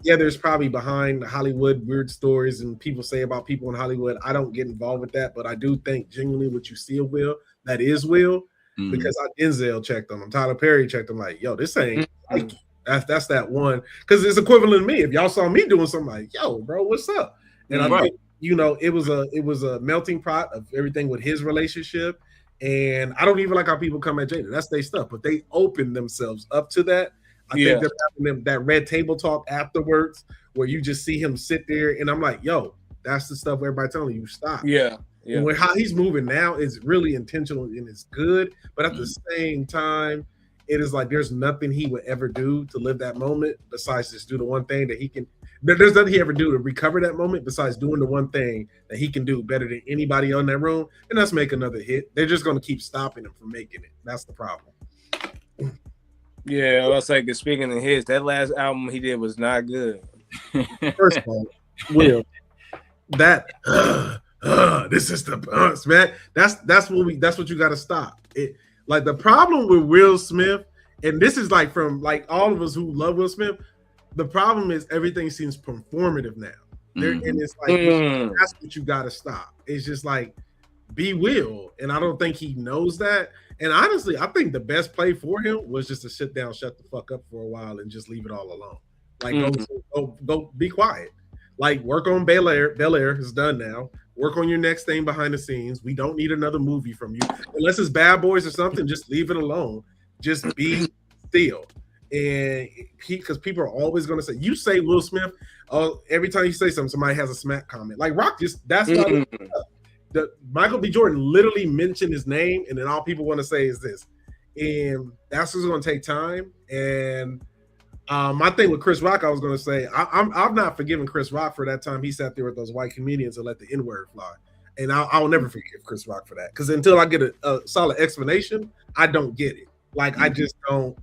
S2: there's probably behind Hollywood weird stories and people say about people in Hollywood. I don't get involved with that, but I do think genuinely what you see of Will, that is Will. Because Denzel checked on him, Tyler Perry checked him, like, yo, this ain't like that's that one. Because it's equivalent to me. If y'all saw me doing something like, yo, bro, what's up? And I think, it was a melting pot of everything with his relationship. And I don't even like how people come at Jada. That's their stuff, but they open themselves up to that. I think they're having that red table talk afterwards where you just see him sit there. And I'm like, yo, that's the stuff everybody telling you stop.
S3: Yeah.
S2: And how he's moving now is really intentional and it's good. But at the same time, it is like there's nothing he would ever do to live that moment besides just do the one thing that he can. There's nothing he ever do to recover that moment besides doing the one thing that he can do better than anybody on that room, and that's make another hit. They're just going to keep stopping him from making it. That's the problem.
S3: Yeah, I was like, speaking of his, that last album he did was not good.
S2: First of all, Will, that this is the punch, man. That's what you got to stop. It like the problem with Will Smith, and this is like from like all of us who love Will Smith. The problem is everything seems performative now. And it's like that's what you got to stop. It's just like be Will, and I don't think he knows that. And honestly, I think the best play for him was just to sit down, shut the fuck up for a while, and just leave it all alone. Like go be quiet. Like work on Bel Air. Bel Air is done now. Work on your next thing behind the scenes. We don't need another movie from you unless it's Bad Boys or something. Just leave it alone. Just be still. And because people are always going to say, you say Will Smith, every time you say something, somebody has a smack comment. Like Rock, that's why Michael B. Jordan literally mentioned his name, and then all people want to say is this. And that's what's going to take time. And my thing with Chris Rock, I was going to say, I'm not forgiving Chris Rock for that time he sat there with those white comedians and let the N-word fly. And I'll never forgive Chris Rock for that. Because until I get a solid explanation, I don't get it. Like, I just don't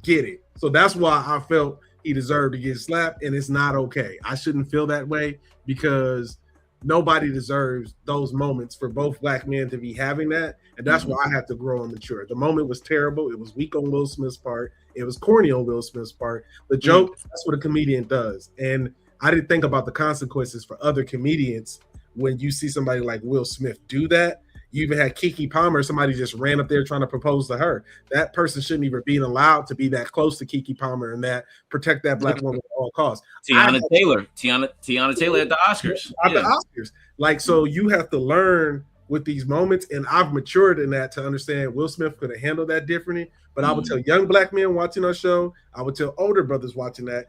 S2: get it. So that's why I felt he deserved to get slapped, and it's not okay. I shouldn't feel that way because nobody deserves those moments for both black men to be having that. And that's why I have to grow and mature. The moment was terrible. It was weak on Will Smith's part. It was corny on Will Smith's part. The joke, that's what a comedian does. And I didn't think about the consequences for other comedians when you see somebody like Will Smith do that. You even had Keke Palmer, somebody just ran up there trying to propose to her. That person shouldn't even be allowed to be that close to Keke Palmer and that protect that black woman at all costs.
S1: Tiana Taylor at the Oscars.
S2: At the Oscars. Like, so you have to learn with these moments, and I've matured in that to understand Will Smith could have handled that differently. But I would tell young black men watching our show, I would tell older brothers watching that,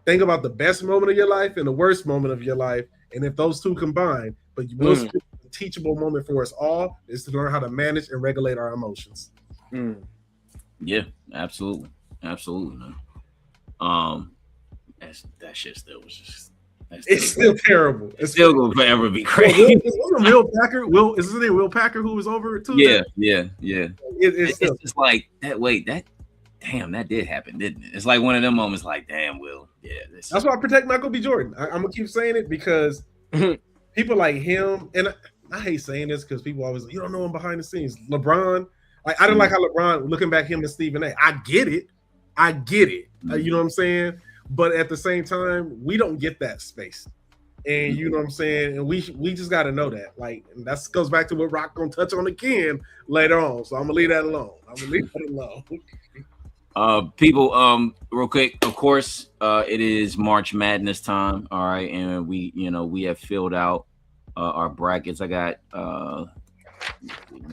S2: think about the best moment of your life and the worst moment of your life. And if those two combine, but Will Smith, a teachable moment for us all is to learn how to manage and regulate our emotions.
S1: Yeah, absolutely. Absolutely, man. That shit still was just
S2: it's still terrible.
S1: It's still gonna forever be crazy.
S2: Will Packer? Is his name Will Packer who was over it too?
S1: Yeah.
S2: It's
S1: just like that. Wait, that did happen, didn't it? It's like one of them moments. Like, damn, Will. Yeah,
S2: that's why I protect Michael B. Jordan. I'm gonna keep saying it because people like him, and I hate saying this because people always you don't know him behind the scenes. LeBron, like I didn't like how LeBron looking back him and Stephen A. I get it. You know what I'm saying? But at the same time, we don't get that space. And you know what I'm saying? And we just got to know that. Like, and that goes back to what Rock going to touch on again later on. So I'm going to leave that alone.
S1: People, real quick, of course, it is March Madness time. All right. And we have filled out our brackets. I got, let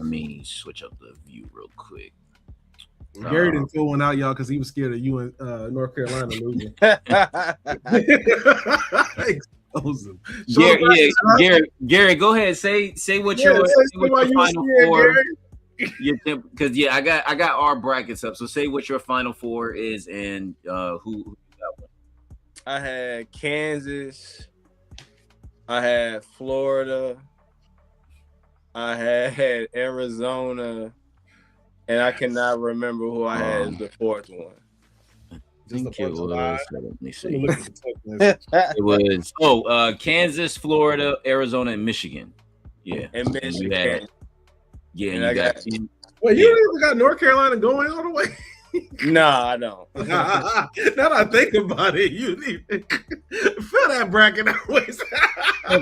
S1: me switch up the view real quick.
S2: Gary didn't fill one out, y'all, because he was scared of you and North Carolina losing.
S1: Gary, go ahead. Say what your final four. Because I got our brackets up. So say what your final four is and who got one.
S3: I had Kansas. I had Florida. I had Arizona. And I cannot remember who I had as the fourth one.
S1: Let me see. It was Kansas, Florida, Arizona, and Michigan. Yeah,
S3: and Michigan.
S2: You got even got North Carolina going all the way.
S3: No, I don't.
S2: Now that I think about it, you need to fill that bracket out.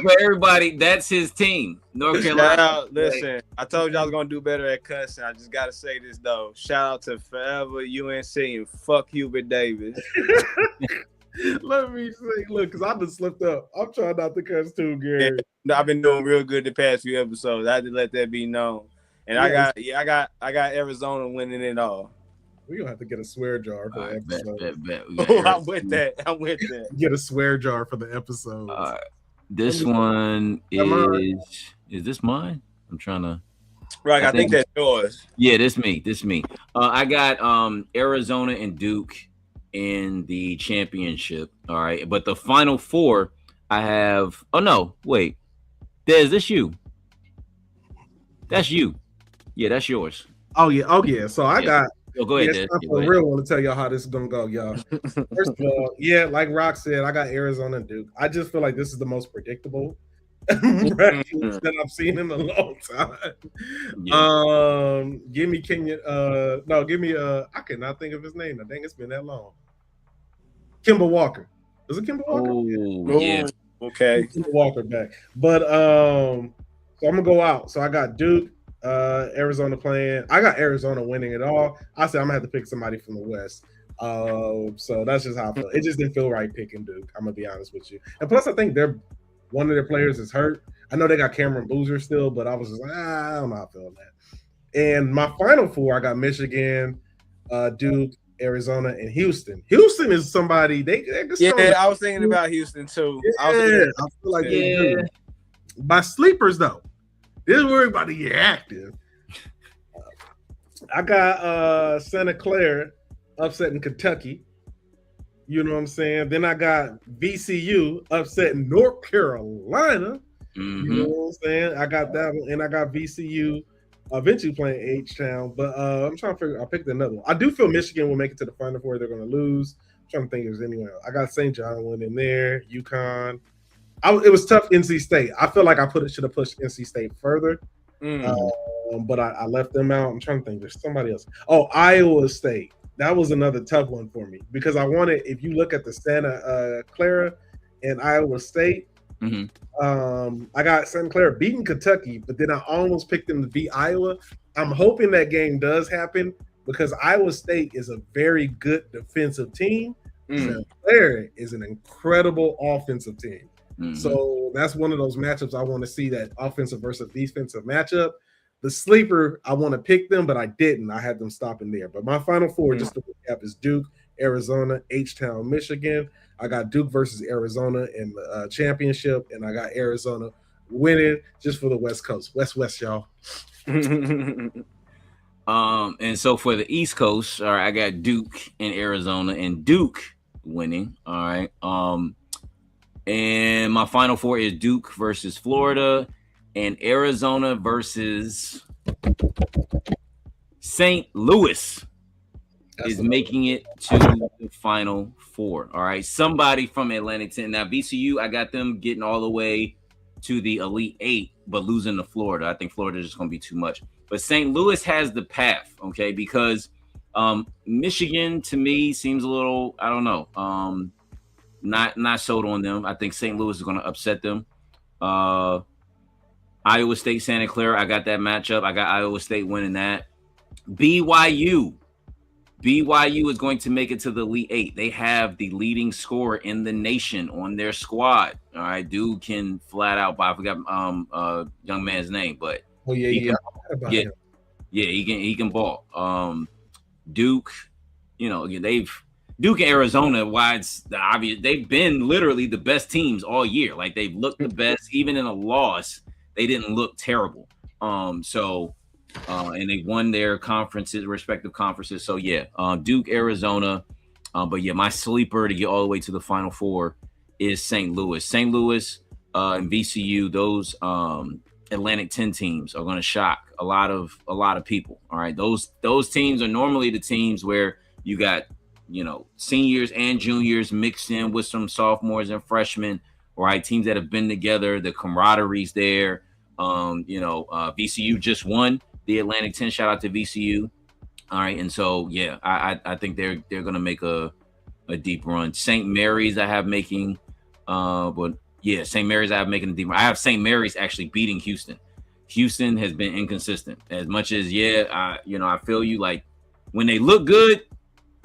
S1: For everybody, that's his team. North Carolina.
S3: Listen, I told you I was gonna do better at cussing. I just gotta say this though. Shout out to Forever UNC and fuck Hubert Davis.
S2: Let me say, look, because I just slipped up. I'm trying not to cuss too, Gary.
S3: Yeah, I've been doing real good the past few episodes. I had to let that be known. And I got Arizona winning it all.
S2: We're gonna have to get a swear jar for the episode.
S3: Bet. I'm with that.
S2: Get a swear jar for the episode.
S1: This one is this mine? I'm trying to.
S3: Right, I think that's yours.
S1: Yeah, this me. I got Arizona and Duke in the championship. All right, but the final four, I have. Oh no, wait. Is this you? That's you. Yeah, that's yours.
S2: Oh yeah. So I got.
S1: Go ahead.
S2: I for real want to tell y'all how this is gonna go, y'all. First of all, like Rock said, I got Arizona and Duke. I just feel like this is the most predictable that I've seen in a long time. Give me Kenya. I cannot think of his name. I think it's been that long. Kemba Walker. Is it Kemba Walker?
S1: Oh, yeah.
S3: Okay.
S2: Kemba Walker back. But so I'm gonna go out. So I got Duke. Arizona playing. I got Arizona winning it all. I said I'm gonna have to pick somebody from the West. So that's just how I feel. It just didn't feel right picking Duke. I'm gonna be honest with you. And plus, I think one of their players is hurt. I know they got Cameron Boozer still, but I was just like, I don't know how I feel that. And my final four, I got Michigan, Duke, Arizona, and Houston. Houston is somebody
S3: I was thinking about Houston too.
S2: I feel like they do. My sleepers though, this is where everybody get active. I got Santa Clara upsetting Kentucky. You know what I'm saying? Then I got VCU upsetting North Carolina.
S1: Mm-hmm.
S2: You know what I'm saying? I got that one, and I got VCU eventually playing H-Town. But I'm trying to figure. I picked another one. I do feel Michigan will make it to the Final Four. They're going to lose. I'm trying to think if there's anywhere else. I got St. John one in there. UConn. It was tough. NC State. I feel like I should have pushed NC State further. But I left them out. I'm trying to think. There's somebody else. Oh, Iowa State. That was another tough one for me because I wanted. If you look at the Santa Clara and Iowa State, I got Santa Clara beating Kentucky, but then I almost picked them to beat Iowa. I'm hoping that game does happen because Iowa State is a very good defensive team. Santa Clara is an incredible offensive team. So that's one of those matchups I want to see, that offensive versus defensive matchup. The sleeper, I want to pick them, but I didn't. I had them stopping there. But my Final Four, just to recap, is Duke, Arizona, H-Town, Michigan. I got Duke versus Arizona in the championship, and I got Arizona winning just for the West Coast. West, y'all.
S1: And so for the East Coast, all right, I got Duke and Arizona, and Duke winning. All right. And my Final Four is Duke versus Florida, and Arizona versus St. Louis is making it to the Final Four. All right. Somebody from Atlantic 10. Now, VCU, I got them getting all the way to the Elite 8, but losing to Florida. I think Florida is just going to be too much. But St. Louis has the path, okay, because Michigan, to me, seems a little, I don't know, not sold on them. I think St. Louis is going to upset them. Iowa State, Santa Clara, I got that matchup. I got Iowa State winning that. BYU is going to make it to the Elite 8. They have the leading scorer in the nation on their squad. All right, dude can flat out. I forgot young man's name, but he can ball. Duke, you know, Duke and Arizona, why it's the obvious, they've been literally the best teams all year. Like, they've looked the best, even in a loss, they didn't look terrible. And they won their respective conferences. So yeah, Duke, Arizona. But yeah, my sleeper to get all the way to the Final Four is St. Louis. St. Louis and VCU, those Atlantic 10 teams are going to shock a lot of people. All right, those teams are normally the teams where you got, you know, seniors and juniors mixed in with some sophomores and freshmen. All right, teams that have been together, the camaraderie's there. VCU just won the Atlantic 10. Shout out to VCU. All right, and so yeah, I think they're going to make a deep run. St. Mary's I have making, St. Mary's I have making a deep run. I have St. Mary's actually beating Houston. Houston has been inconsistent as much as I feel you. Like, when they look good,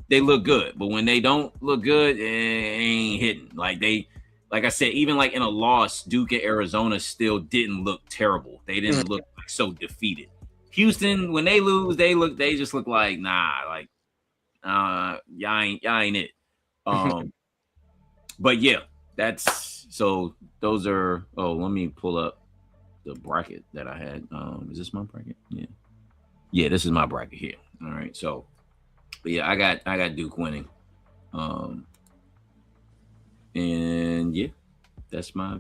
S1: they look good, but when they don't look good, it ain't hitting. Like I said, even like in a loss, Duke and Arizona still didn't look terrible. They didn't look like so defeated. Houston, when they lose, they just look like, nah, like, y'all ain't it. But yeah, those are, let me pull up the bracket that I had. Is this my bracket? Yeah, this is my bracket here. All right. So, but yeah, I got Duke winning. And yeah, that's my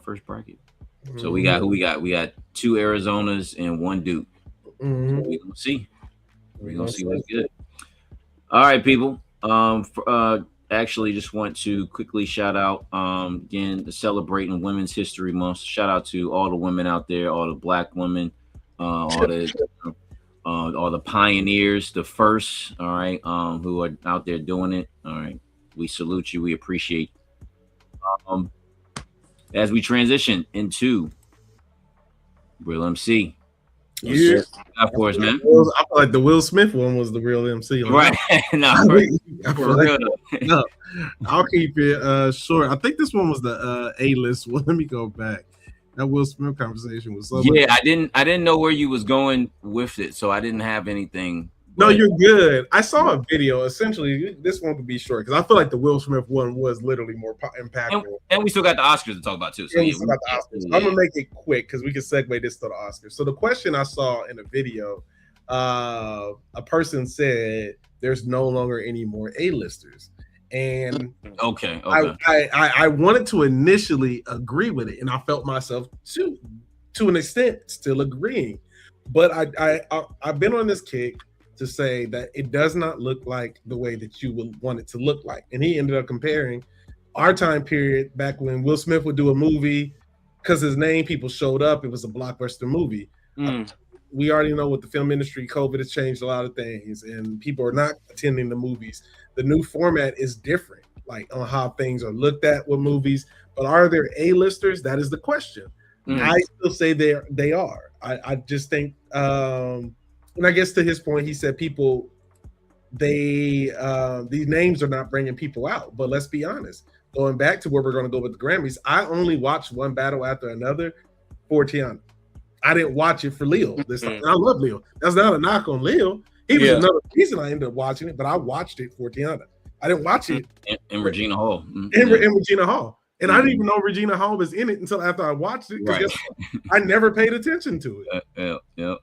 S1: first bracket. So we got who we got? We got 2 Arizonas and 1 Duke. So we're gonna see. We're gonna see what's good. All right, people. Actually, just want to quickly shout out again the celebrating Women's History Month. Shout out to all the women out there, all the Black women, all the pioneers, the first. All right, who are out there doing it. All right, we salute you. We appreciate. As we transition into Real MC.
S2: Yeah,
S1: of course, man.
S2: I feel like the Will Smith one was the real MC,
S1: right?
S2: No, I'll keep it short. I think this one was the A-list one. Let me go back. That Will Smith conversation was so
S1: I didn't know where you was going with it, so I didn't have anything
S2: No, you're good. I saw a video. Essentially, this one could be short because I feel like the Will Smith one was literally more impactful.
S1: And we still got the Oscars to talk about too. So
S2: yeah, we still got the Oscars. I'm gonna make it quick because we can segue this to the Oscars. So the question I saw in a video, a person said there's no longer any more A-listers. And
S1: okay.
S2: I wanted to initially agree with it, and I felt myself to an extent still agreeing. But I've been on this kick to say that it does not look like the way that you would want it to look like. And he ended up comparing our time period back when Will Smith would do a movie because his name, people showed up. It was a blockbuster movie. We already know with the film industry, COVID has changed a lot of things, and people are not attending the movies. The new format is different, like on how things are looked at with movies. But are there A-listers? That is the question. I still say they are. I just think, and I guess to his point, he said people, these names are not bringing people out. But let's be honest. Going back to where we're going to go with the Grammys, I only watched one battle after another for Tiana. I didn't watch it for Leo this time. And I love Leo. That's not a knock on Leo. He was another reason I ended up watching it, but I watched it for Tiana. I didn't watch it
S1: in Regina Hall.
S2: In Regina Hall. And I didn't even know Regina Hall was in it until after I watched it. Because I never paid attention to it.
S1: Yeah.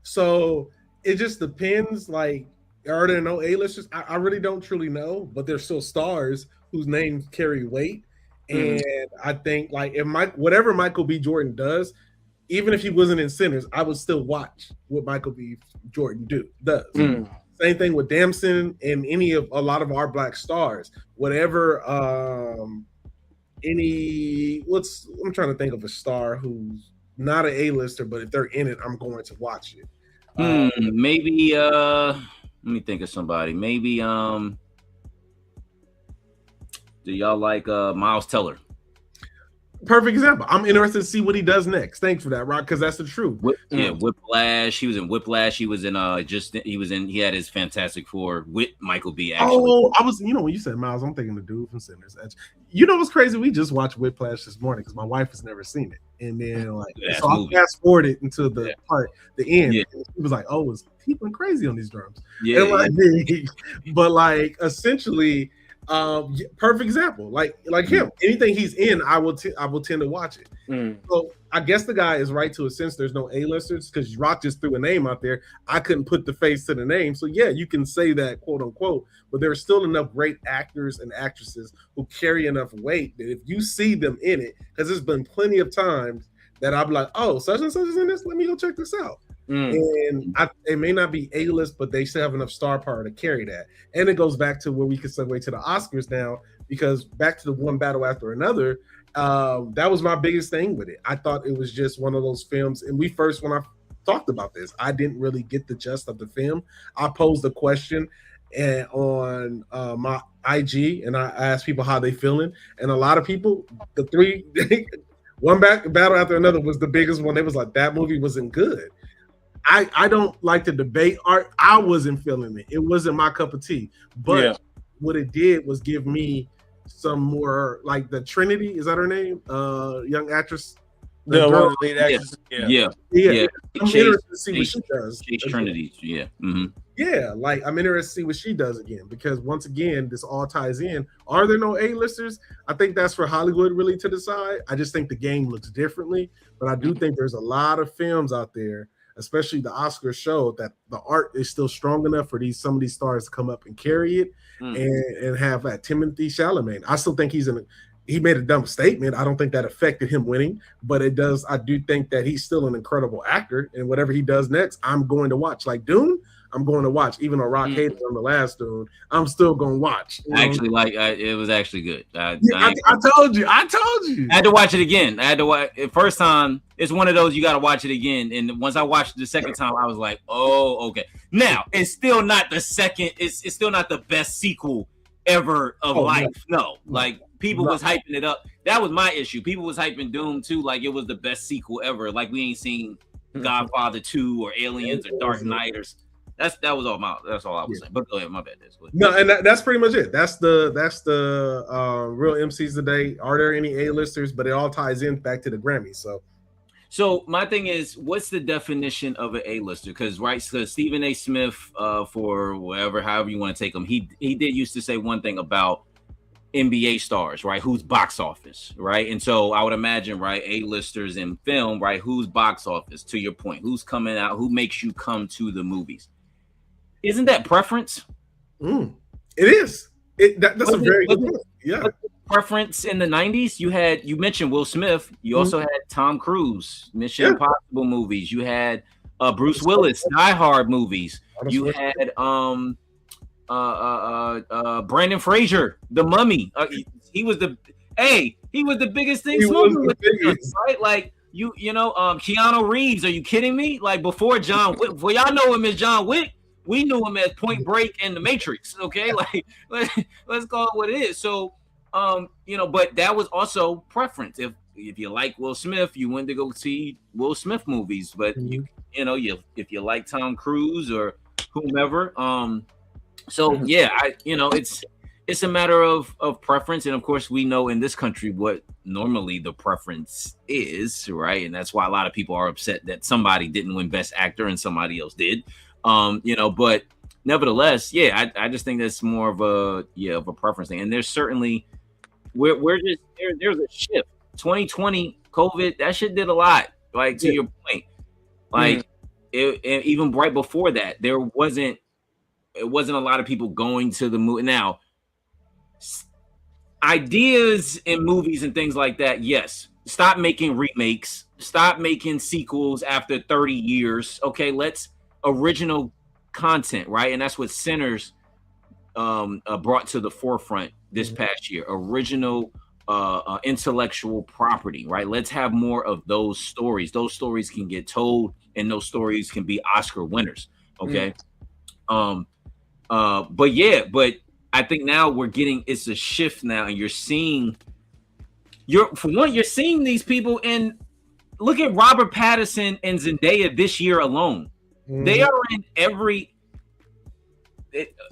S2: So it just depends. Like, are there no A-listers? I really don't truly know, but there's still stars whose names carry weight. And I think, like, if whatever Michael B. Jordan does, even if he wasn't in Sinners, I would still watch what Michael B. Jordan does. Same thing with Damson and a lot of our black stars. Whatever, I'm trying to think of a star who's not an A-lister, but if they're in it, I'm going to watch it.
S1: Maybe let me think of somebody. Maybe do y'all like Miles Teller?
S2: Perfect example. I'm interested to see what he does next. Thanks for that, Rock, because that's the truth.
S1: Whiplash. He was in Whiplash. He was in he had his Fantastic Four with Michael B. Actually.
S2: Oh, I was, when you said Miles, I'm thinking the dude from Sinners. You know what's crazy? We just watched Whiplash this morning because my wife has never seen it. And then so I fast forwarded into the end. Yeah. He was like, "Oh, he went crazy on these drums." Yeah. But essentially, perfect example. Like him, anything he's in, I will tend to watch it. So I guess the guy is right to a sense. There's no A-listers because Rock just threw a name out there. I couldn't put the face to the name. So yeah, you can say that, quote unquote, but there are still enough great actors and actresses who carry enough weight that if you see them in it, because there's been plenty of times that I'm like, oh, such and such is in this. Let me go check this out. And it may not be A-list, but they still have enough star power to carry that. And it goes back to where we can segue to the Oscars now, because back to the one battle after another, that was my biggest thing with it. I thought it was just one of those films. And when I talked about this, I didn't really get the gist of the film. I posed a question on my IG, and I asked people how they feeling. And a lot of people, the three, one battle after another was the biggest one. They was like, that movie wasn't good. I don't like to debate art. I wasn't feeling it. It wasn't my cup of tea. But what it did was give me some more, like the Trinity, is that her name? Young actress.
S3: The girl, lead actress.
S1: Yeah.
S2: I'm interested to see what she does.
S1: Trinity. Yeah. Mm-hmm.
S2: Yeah, like I'm interested to see what she does again, because once again, this all ties in. Are there no A-listers? I think that's for Hollywood really to decide. I just think the game looks differently, but I do think there's a lot of films out there, especially the Oscars show, that the art is still strong enough for some of these stars to come up and carry it and have Timothy Chalamet. I still think he made a dumb statement. I don't think that affected him winning, but it does. I do think that he's still an incredible actor, and whatever he does next, I'm going to watch. Like Dune, I'm going to watch. Even though Rock hated on the last Dune, I'm still going to watch.
S1: Actually, it was actually good. I
S2: told you. I
S1: had to watch it again. I had to watch it first time. It's one of those you got to watch it again. And once I watched it the second time, I was like, oh, okay. Now it's still not the second. It's still not the best sequel ever of life. No, like people was hyping it up. That was my issue. People was hyping Doom too, like it was the best sequel ever. Like we ain't seen Godfather 2 or Aliens or Dark Knight or. That's all I was saying. But go ahead, my bad.
S2: No, and that's pretty much it. That's the real MCs today. Are there any A-listers? But it all ties in back to the Grammys. So
S1: So my thing is, what's the definition of an A-lister? Because Stephen A. Smith, for whatever, however you want to take him, he did used to say one thing about NBA stars, right? Who's box office, right? And so I would imagine, right, A-listers in film, right? Who's box office? To your point, who's coming out? Who makes you come to the movies? Isn't that preference?
S2: It is. That's a very good point. Yeah.
S1: Preference in the 90s, you mentioned Will Smith, you also had Tom Cruise, Mission Impossible movies, you had Bruce Willis, Die Hard movies, you had Brandon Fraser, The Mummy. He was the biggest thing smoking with us, right? Like Keanu Reeves, are you kidding me? Like before John Wick, well, y'all know him as John Wick, we knew him as Point Break and The Matrix, okay? Like let's call it what it is. So but that was also preference. If you like Will Smith, you went to go see Will Smith movies. But if you like Tom Cruise or whomever, it's a matter of preference. And of course, we know in this country what normally the preference is, right? And that's why a lot of people are upset that somebody didn't win Best Actor and somebody else did. But nevertheless, I just think that's more of a preference thing. And there's certainly there's a shift. 2020 COVID, that shit did a lot. Like to your point, like even right before that, it wasn't a lot of people going to the movie. Now, ideas in movies and things like that, yes. Stop making remakes. Stop making sequels after 30 years. Okay, let's original content, right? And that's what Sinners brought to the forefront this past year. Original intellectual property, right? Let's have more of those stories. Those stories can get told, and those stories can be Oscar winners. Okay. But I think now it's a shift now, and you're seeing these people, and look at Robert Pattinson and Zendaya this year alone. They are in every.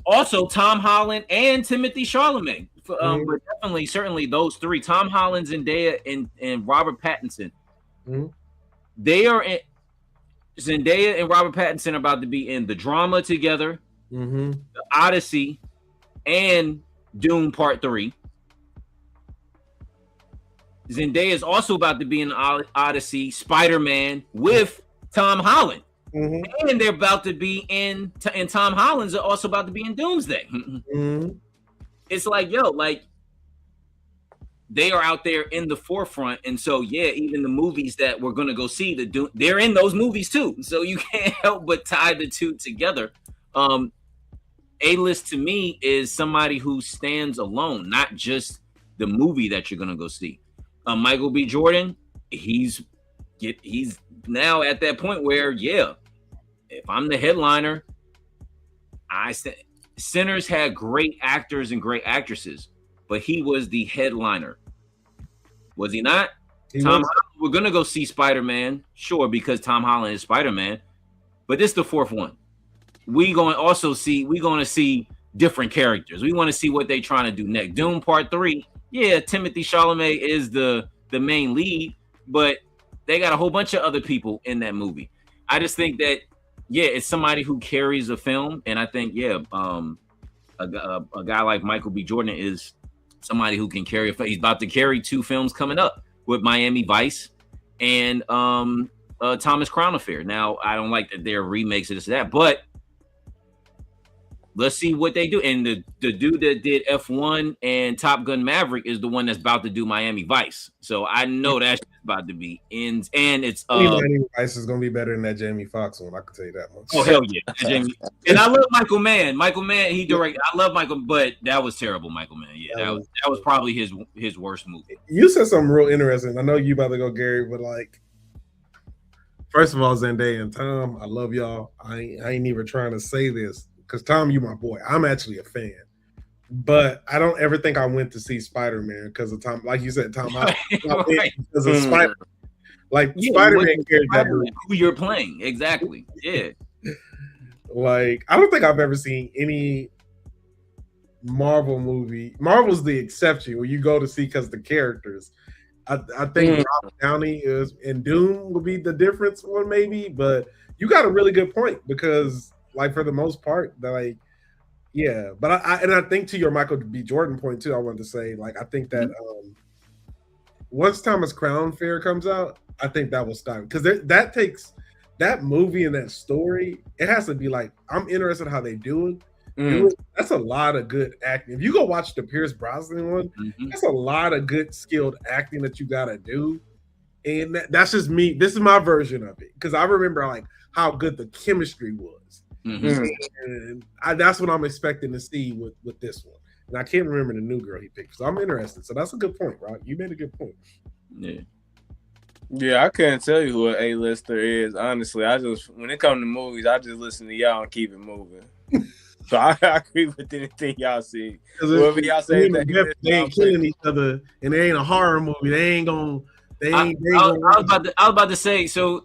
S1: Also, Tom Holland and Timothée Chalamet, but certainly those three: Tom Holland, Zendaya, and Robert Pattinson. They are in. Zendaya and Robert Pattinson are about to be in the drama together, the Odyssey, and Dune Part 3. Zendaya is also about to be in Odyssey, Spider-Man with Tom Holland. And they're about to be and Tom Holland's are also about to be in Doomsday. It's like, they are out there in the forefront. And so, even the movies that we're going to go see, they're in those movies too. So you can't help but tie the two together. A-list to me is somebody who stands alone, not just the movie that you're going to go see. Michael B. Jordan, he's now at that point where, if I'm the headliner, Sinners had great actors and great actresses, but he was the headliner. Was he not? Holland, we're going to go see Spider-Man, sure, because Tom Holland is Spider-Man, but this is the fourth one. We're going to see different characters. We want to see what they're trying to do next. Dune Part 3, Timothée Chalamet is the main lead, but they got a whole bunch of other people in that movie. I just think that, it's somebody who carries a film, and I think, a guy like Michael B. Jordan is somebody who can carry a film. He's about to carry 2 films coming up with Miami Vice and Thomas Crown Affair. Now, I don't like that they're remakes of this and that, but let's see what they do. And the dude that did F1 and Top Gun Maverick is the one that's about to do Miami Vice. So I know that's about to be in, and it's
S2: Miami Vice is going to be better than that Jamie Foxx one. I can tell you that much.
S1: Oh hell yeah, Jamie. And I love Michael Mann. Michael Mann, he directed. I love Michael, but that was terrible. Michael Mann. Yeah, that was probably his worst movie.
S2: You said something real interesting. I know you about to go, Gary, but like, first of all, Zendaya and Tom, I love y'all. I ain't even trying to say this. Because Tom, you my boy. I'm actually a fan. But I don't ever think I went to see Spider-Man because of Tom. Like you said, Tom, right. Because of Spider-Man. Like, Spider-Man carried that movie.
S1: Who you're playing. Exactly. Yeah.
S2: Like, I don't think I've ever seen any Marvel movie. Marvel's the exception where you go to see because the characters. I think Rob Downey is and Doom will be the difference one maybe, but you got a really good point because like for the most part, like yeah, but I think to your Michael B. Jordan point too, I wanted to say like I think that once Thomas Crown Fair comes out, I think that will stop because that takes that movie and that story. It has to be like I'm interested in how they do it. That's a lot of good acting. If you go watch the Pierce Brosnan one, that's a lot of good skilled acting that you gotta do. And that's just me. This is my version of it because I remember like how good the chemistry was. And that's what I'm expecting to see with this one. And I can't remember the new girl he picked, so I'm interested. So that's a good point, Rob. You made a good point.
S3: Yeah, I couldn't tell you who an A-lister is. Honestly, when it comes to movies, I just listen to y'all and keep it moving. So I agree with anything y'all see. Whoever y'all say
S2: they ain't killing each other, and it ain't a horror movie. They ain't gonna. I
S1: was about to say. So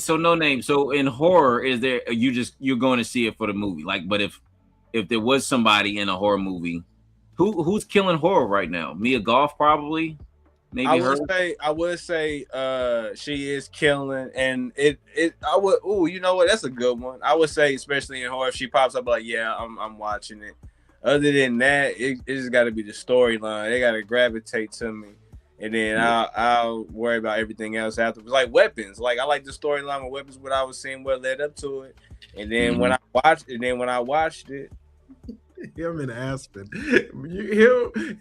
S1: no name. So in horror, is there you're going to see it for the movie? Like, but if there was somebody in a horror movie, who's killing horror right now? Mia Goth probably. Maybe
S3: I would say she is killing, and I would. Oh, you know what? That's a good one. I would say, especially in horror, if she pops up like, yeah, I'm watching it. Other than that, it just got to be the storyline. They got to gravitate to me, and then I'll worry about everything else afterwards. Like Weapons, like I like the storyline with Weapons. What I was seeing, what led up to it, and then when I watched it.
S2: Him and Aspen, him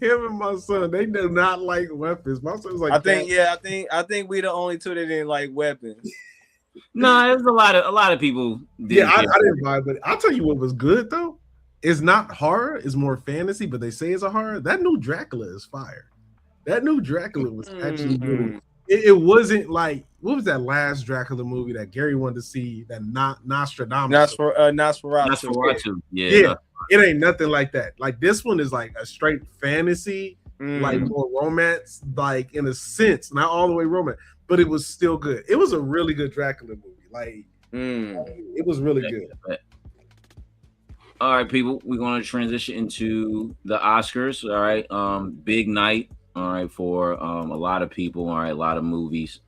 S2: and my son, they do not like Weapons. My son's like,
S3: I think we the only two that didn't like Weapons.
S1: No, there's a lot of people.
S2: I didn't buy, but I'll tell you what was good though. It's not horror; it's more fantasy. But they say it's a horror. That new Dracula is fire. That new Dracula was actually good. It wasn't like what was that last Dracula movie that Gary wanted to see? That Nostradamus.
S1: Nosferatu. Yeah.
S2: It ain't nothing like that. Like this one is like a straight fantasy, like more romance, like in a sense, not all the way romance, but it was still good. It was a really good Dracula movie. Like it was really good.
S1: All right, people, we're going to transition into the Oscars. All right, big night. All right, for a lot of people. All right, a lot of movies.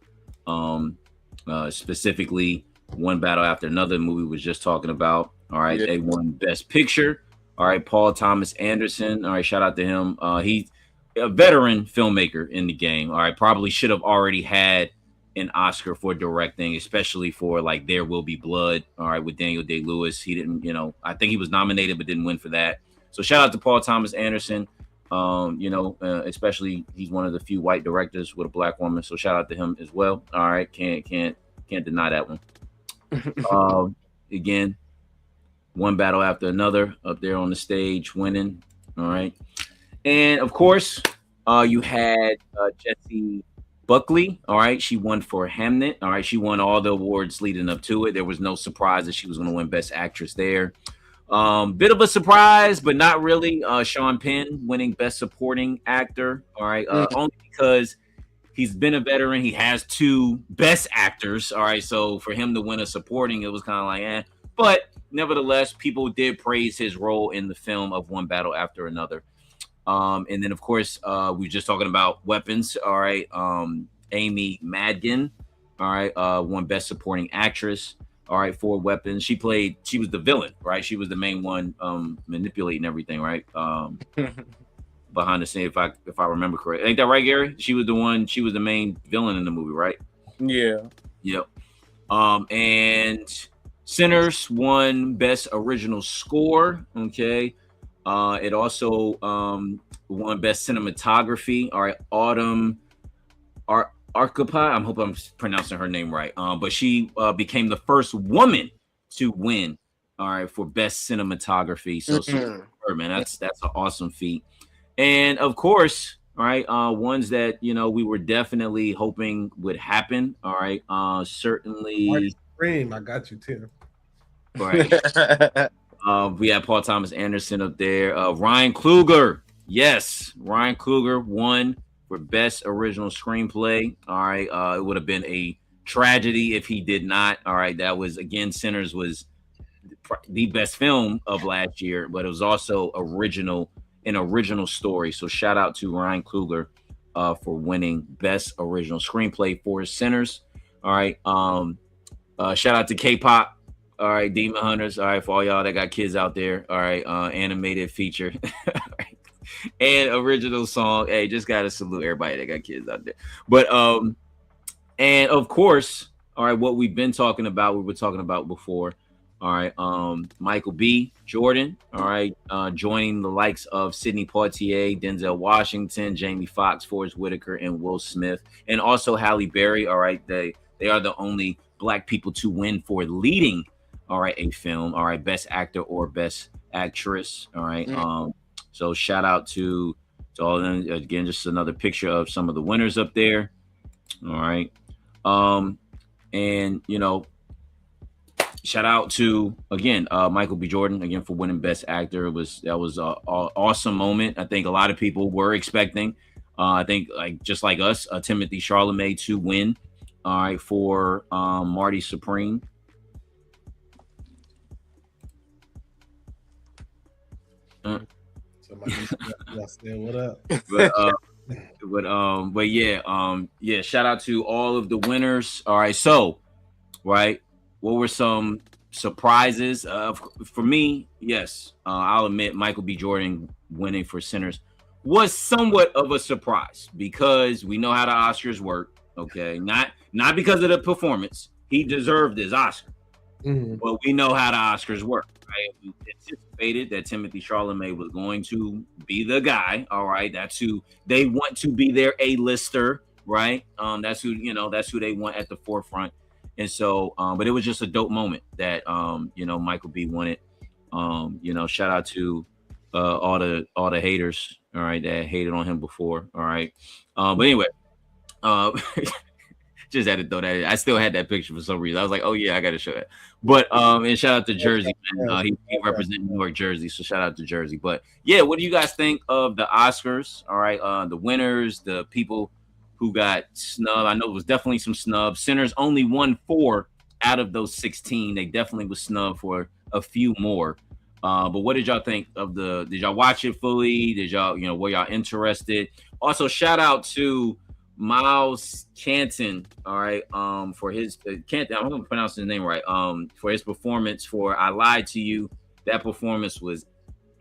S1: Specifically, One Battle After Another movie was just talking about. All right, they won Best Picture. All right, Paul Thomas Anderson. All right, shout out to him. He's a veteran filmmaker in the game. All right, probably should have already had an Oscar for directing, especially for like There Will Be Blood. All right, with Daniel Day-Lewis. He didn't, I think he was nominated but didn't win for that. So shout out to Paul Thomas Anderson. Especially he's one of the few white directors with a black woman. So shout out to him as well. All right, can't deny that one. Again. One Battle After Another up there on the stage winning. All right. And of course, you had Jessie Buckley. All right. She won for Hamnet. All right. She won all the awards leading up to it. There was no surprise that she was going to win Best Actress there. Bit of a surprise, but not really. Sean Penn winning Best Supporting Actor. All right. Only because he's been a veteran. He has 2 Best Actors. All right. So for him to win a supporting, it was kind of like, But nevertheless, people did praise his role in the film of One Battle After Another. And then, of course, we were just talking about Weapons. All right. Amy Madigan. All right. Won Best Supporting Actress. All right. For Weapons. She was the villain, right? She was the main one manipulating everything, right? Behind the scene, if I remember correctly. Ain't that right, Gary? She was the main villain in the movie, right?
S3: Yeah.
S1: Yep. And Sinners won Best Original Score. Okay. It also won Best Cinematography. All right. Autumn Arcapa. I hope I'm pronouncing her name right. But she became the first woman to win. All right, for Best Cinematography. So, man, that's an awesome feat. And of course, all right, ones that we were definitely hoping would happen. All right, certainly.
S2: I got you, Tim.
S1: Right. We had Paul Thomas Anderson up there. Ryan Coogler. Yes, Ryan Coogler won for Best Original Screenplay. All right. It would have been a tragedy if he did not. All right. That was, again, Sinners was the best film of last year, but it was also an original story. So shout out to Ryan Coogler for winning Best Original Screenplay for Sinners. All right. Shout out to K-pop. All right, Demon Hunters. All right, for all y'all that got kids out there. All right, animated feature and original song. Hey, just gotta salute everybody that got kids out there. But and of course, all right, what we've been talking about, we were talking about before. All right, Michael B. Jordan. All right, joining the likes of Sidney Poitier, Denzel Washington, Jamie Foxx, Forrest Whitaker, and Will Smith, and also Halle Berry. All right, they are the only Black people to win for leading. All right, a film. All right, Best Actor or Best Actress. All right. So shout out to all of them. Again, just another picture of some of the winners up there. All right. And you know, shout out to again Michael B. Jordan again for winning Best Actor. That was an awesome moment. I think a lot of people were expecting. I think just like us, Timothy Chalamet to win. All right, for Marty Supreme.
S2: Somebody said, what up?
S1: But yeah, shout out to all of the winners. All right, so right, what were some surprises? For me, yes, I'll admit Michael B. Jordan winning for Sinners was somewhat of a surprise because we know how the Oscars work. Okay, not because of the performance. He deserved his Oscar. But we know how the Oscars work, right? We anticipated that Timothy Chalamet was going to be the guy. All right, that's who they want to be their A-lister, right? That's who they want at the forefront. And so, but it was just a dope moment that Michael B won it. Shout out to all the haters, all right, that hated on him before. All right. But anyway, just had to throw that in. I still had that picture for some reason. I was like, oh yeah, I gotta show that. But and shout out to Jersey, man. He represented New York, Jersey. So shout out to Jersey. But yeah, what do you guys think of the Oscars? All right, the winners, the people who got snubbed. I know it was definitely some snubs. Sinners only won 4 out of those 16. They definitely was snubbed for a few more. But what did y'all think of did y'all watch it fully? Did y'all, were y'all interested? Also, shout out to Miles Canton, all right, for his Canton, I'm gonna pronounce his name right, for his performance for I Lied to You. That performance was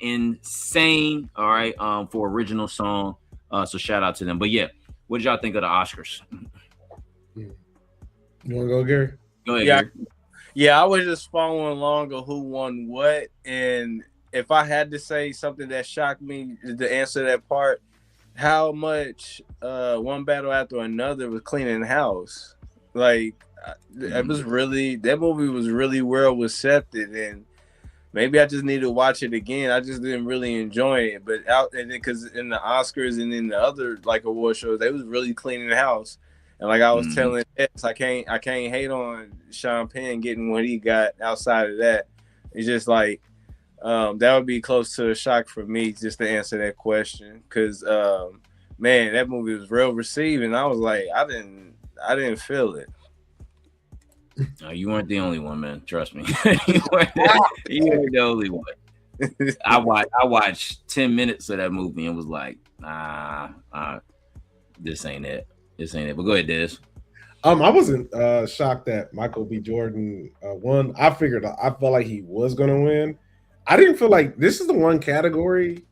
S1: insane, all right, for original song. So shout out to them. But yeah, what did y'all think of the Oscars?
S2: You want to go, Gary?
S1: Go ahead, Gary.
S3: Yeah, I was just following along of who won what, and if I had to say something that shocked me to answer that part, how much One Battle After Another was cleaning the house. Like, it was really, that movie was really well accepted, and maybe I just need to watch it again. I just didn't really enjoy it, but because in the Oscars and in the other like award shows, they was really cleaning the house. And like I was telling X, I can't hate on Sean Penn getting what he got outside of that. It's just like, that would be close to a shock for me just to answer that question. Cause man, that movie was well received, and I was like, I didn't feel it.
S1: No, you weren't the only one, man. Trust me. You weren't the only one. I watched 10 minutes of that movie and was like, this ain't it. This ain't it. But go ahead, Des.
S2: I wasn't shocked that Michael B. Jordan won. I felt like he was gonna win. I didn't feel like this is the one category.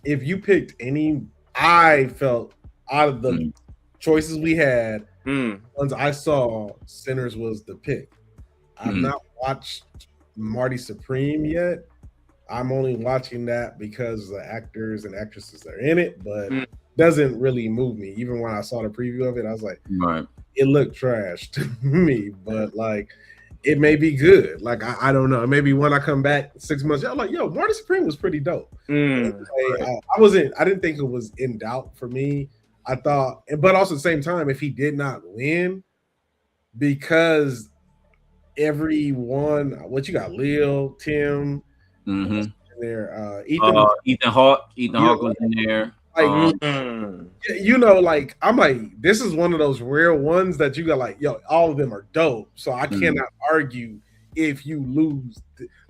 S2: If you picked any, I felt out of the choices we had, ones I saw, Sinners was the pick. I've not watched Marty Supreme yet. I'm only watching that because the actors and actresses are in it, but doesn't really move me. Even when I saw the preview of it, I was like, it looked trash to me, but like, it may be good. Like, I don't know. Maybe when I come back 6 months, I'm like, yo, Marty Supreme was pretty dope. I didn't think it was in doubt for me. I thought, but also at the same time, if he did not win, because everyone, what you got, Lil, Tim, in there,
S1: Ethan Hawke was in there.
S2: Like, like, I'm like, this is one of those rare ones that you got like, yo, all of them are dope. So I cannot argue if you lose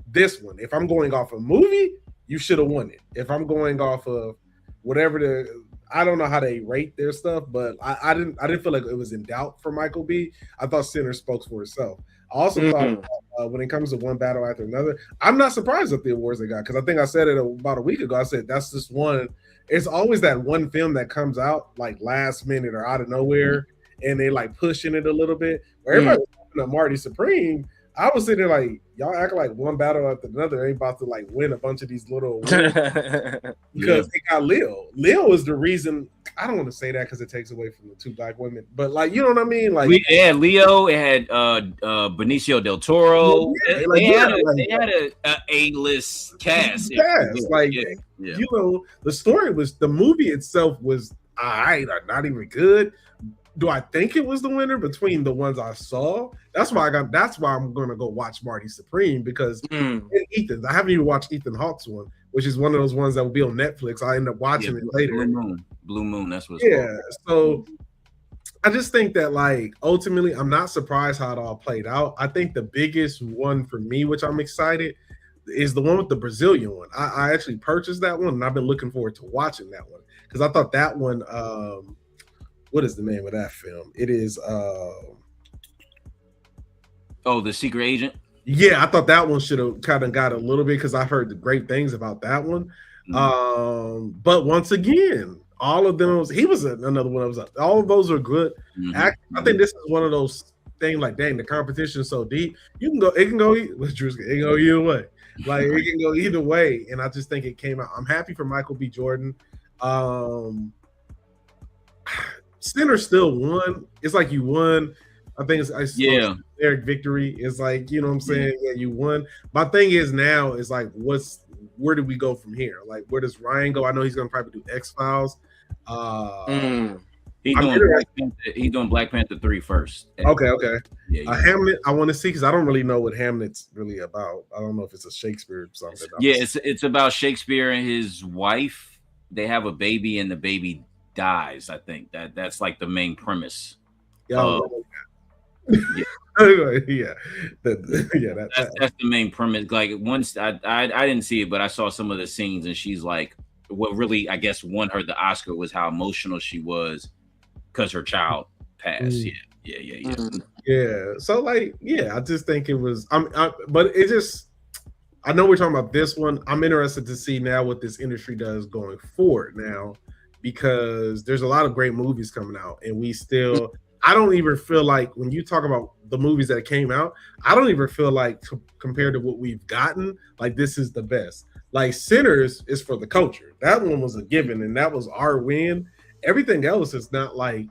S2: this one. If I'm going off a movie, you should have won it. If I'm going off of whatever I don't know how they rate their stuff, but I didn't feel like it was in doubt for Michael B. I thought Sinner spoke for itself. I also thought when it comes to one battle after another, I'm not surprised at the awards they got, because I think I said it about a week ago. I said that's just one. It's always that one film that comes out like last minute or out of nowhere, and they like pushing it a little bit. Where everybody was talking to Marty Supreme, I was sitting there like, y'all act like one battle after another ain't about to like win a bunch of these little awards because they got Lil. Lil is the reason. I don't want to say that because it takes away from the two black women, but like, you know what I mean? Like,
S1: it had Leo, it had Benicio del Toro. They had a A-list cast.
S2: You know, the movie itself was all right, not even good. Do I think it was the winner between the ones I saw? That's why I'm gonna go watch Marty Supreme, because Ethan. I haven't even watched Ethan Hawke's one, which is one of those ones that will be on Netflix. I end up watching it later.
S1: Blue Moon, that's what it's
S2: So
S1: called.
S2: I just think that, like, ultimately, I'm not surprised how it all played out. I think the biggest one for me, which I'm excited, is the one with the Brazilian one. I actually purchased that one, and I've been looking forward to watching that one, because I thought that one. What is the name of that film? It is
S1: The Secret Agent.
S2: Yeah, I thought that one should have kind of got a little bit, because I've heard the great things about that one. But once again, all of them he was another one. All of those are good. I think this is one of those things like, dang, the competition is so deep. It can go either way. Like, it can go either way. And I just think it came out. I'm happy for Michael B. Jordan. Sinner still won. It's like you won. I think it's Eric victory. It's like, you know what I'm saying? Yeah, you won. My thing is now is like, where do we go from here? Like, where does Ryan go? I know he's gonna probably do X-Files.
S1: He's doing Black Panther 3 first.
S2: Okay. Yeah. Hamlet, I want to see, because I don't really know what Hamlet's really about. I don't know if it's a Shakespeare or something.
S1: Yeah, it's about Shakespeare and his wife. They have a baby, and the baby dies. I think that's like the main premise.
S2: That's
S1: the main premise. Like, once I didn't see it, but I saw some of the scenes, and she's like, what really, I guess, won her the Oscar was how emotional she was because her child passed.
S2: Yeah. So, like, I just think it was. But it just. I know we're talking about this one. I'm interested to see now what this industry does going forward now, because there's a lot of great movies coming out, and I don't even feel like, when you talk about the movies that came out, I don't even feel like, compared to what we've gotten, like, this is the best. Like, Sinners is for the culture. That one was a given, and that was our win. Everything else is not like,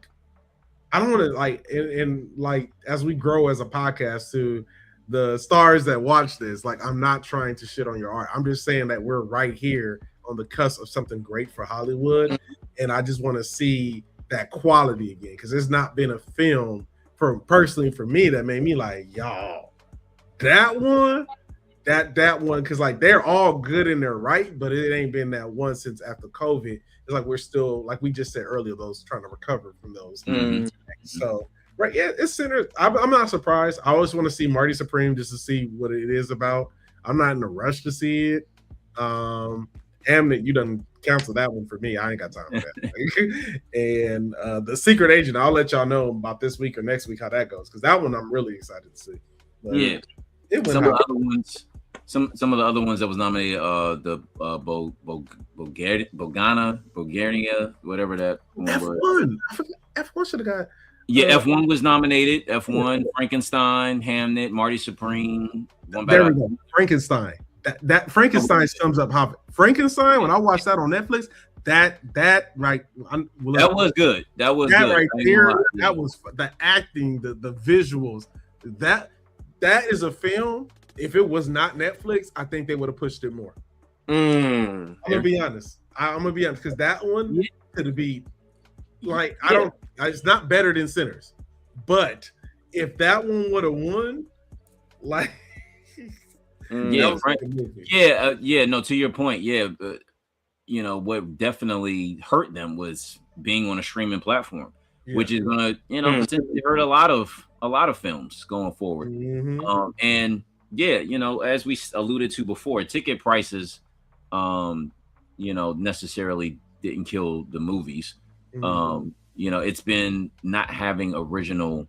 S2: I don't want to, like, and like, as we grow as a podcast to the stars that watch this, like, I'm not trying to shit on your art. I'm just saying that we're right here on the cusp of something great for Hollywood, and I just want to see that quality again, because there's not been a film personally for me that made me like, y'all, that one, because like, they're all good in their right, but it ain't been that one since after COVID. It's like, we're still, like we just said earlier, those trying to recover from those. So right, it's Sinners. I'm not surprised. I always want to see Marty Supreme just to see what it is about. I'm not in a rush to see it. Hamlet, you done cancel that one for me. I ain't got time for that. And The Secret Agent, I'll let y'all know about this week or next week how that goes, because that one I'm really excited to see. But
S1: some of the other ones, some of the other ones that was nominated, the Bulgaria, whatever that one
S2: was. F1 should have got.
S1: Yeah, F1 was nominated. F1, Frankenstein, Hamlet, Marty Supreme.
S2: There we go. Frankenstein. That Frankenstein sums up how Frankenstein. When I watched that on Netflix, that right,
S1: that was good. That was
S2: that
S1: good.
S2: Right there. That was the acting, the visuals. That is a film. If it was not Netflix, I think they would have pushed it more. I'm gonna be honest. Because that one could be like, it's not better than Sinners, but if that one would have won, like.
S1: No, to your point, what definitely hurt them was being on a streaming platform, which is gonna, potentially hurt a lot of films going forward. And as we alluded to before, ticket prices, necessarily didn't kill the movies. You know, it's been not having original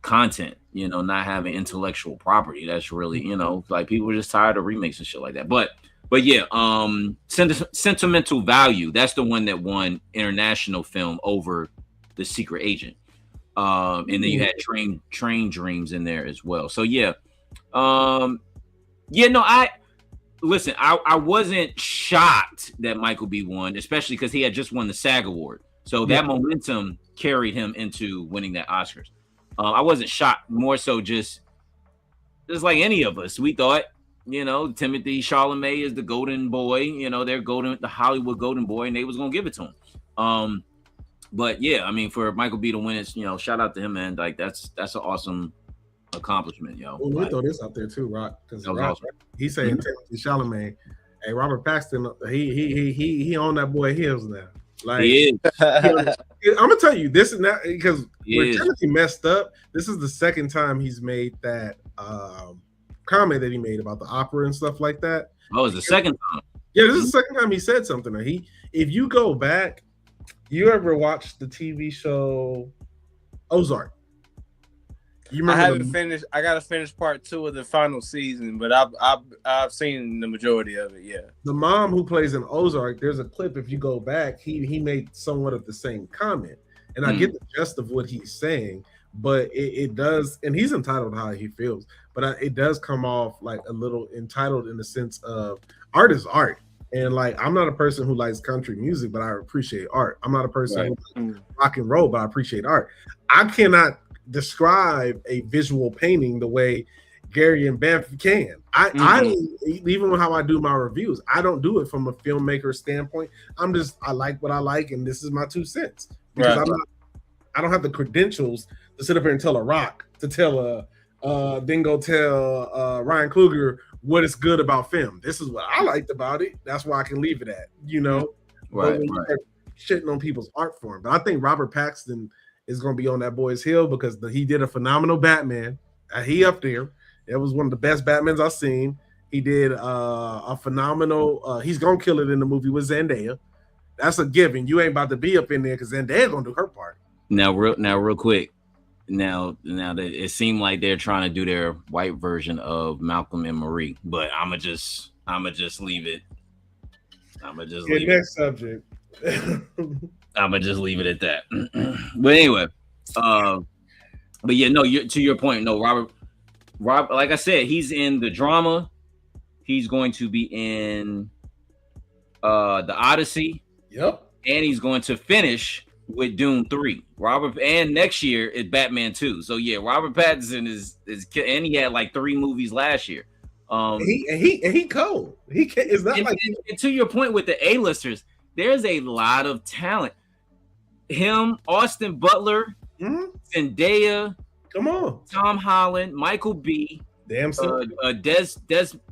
S1: content, you know, not having intellectual property. That's really, you know, like people are just tired of remakes and shit like that. But yeah, Sentimental Value, that's the one that won international film over The Secret Agent. And then you had Train Dreams in there as well. So yeah. Yeah, no, I wasn't shocked that Michael B won, especially because he had just won the SAG award. So that momentum carried him into winning that Oscars. I wasn't shocked, more so just like any of us. We thought, you know, Timothée Chalamet is the golden boy, you know, the Hollywood golden boy, and they was gonna give it to him. But yeah, I mean, for Michael B to win, it's, you know, shout out to him, man. Like that's an awesome accomplishment, yo.
S4: Well, we throw this out there too, Rock, because awesome. He's saying Timothée Chalamet, hey, Robert Paxton, he on that boy heels now. Like,
S1: he is.
S4: I'm gonna tell you this is not because when Timothy messed up. This is the second time he's made that comment that he made about the opera and stuff like that.
S1: Oh, it's the second time.
S4: Yeah, this is the second time he said something. If you go back, you ever watched the TV show Ozark?
S3: I haven't finished. I gotta finish part 2 of the final season, but I've seen the majority of it. Yeah.
S4: The mom who plays in Ozark, there's a clip. If you go back, he made somewhat of the same comment, and I get the gist of what he's saying, but it does, and he's entitled to how he feels, but it does come off like a little entitled in the sense of art is art. And like, I'm not a person who likes country music, but I appreciate art. I'm not a person who likes rock and roll, but I appreciate art. I cannot describe a visual painting the way Gary and Beth can. I even with how I do my reviews, I don't do it from a filmmaker standpoint. I like what I like, and this is my 2 cents. Because I don't have the credentials to sit up here and tell a Rock, to tell then go tell Ryan Coogler what is good about film. This is what I liked about it. That's why I can leave it at, you know. Right. Shitting on people's art form. But I think Robert Paxton is going to be on that boy's heel because he did a phenomenal Batman. He up there. It was one of the best Batmans I've seen. He did a phenomenal. He's going to kill it in the movie with Zendaya. That's a given. You ain't about to be up in there because Zendaya going to do her part.
S1: Now, real quick. Now that it seemed like they're trying to do their white version of Malcolm and Marie, but I'ma just leave it.
S4: Next subject.
S1: I'ma just leave it at that. But anyway, but yeah, no. To your point, no. Rob, like I said, he's in the drama. He's going to be in the Odyssey.
S4: Yep.
S1: And he's going to finish with Dune 3. And next year is Batman 2. So yeah, Robert Pattinson is and he had like 3 movies last year.
S4: He cold. He can't, it's not like
S1: and to your point with the A-listers, there's a lot of talent. Him, Austin Butler, Zendaya,
S4: come on,
S1: Tom Holland, Michael B.
S4: Damn,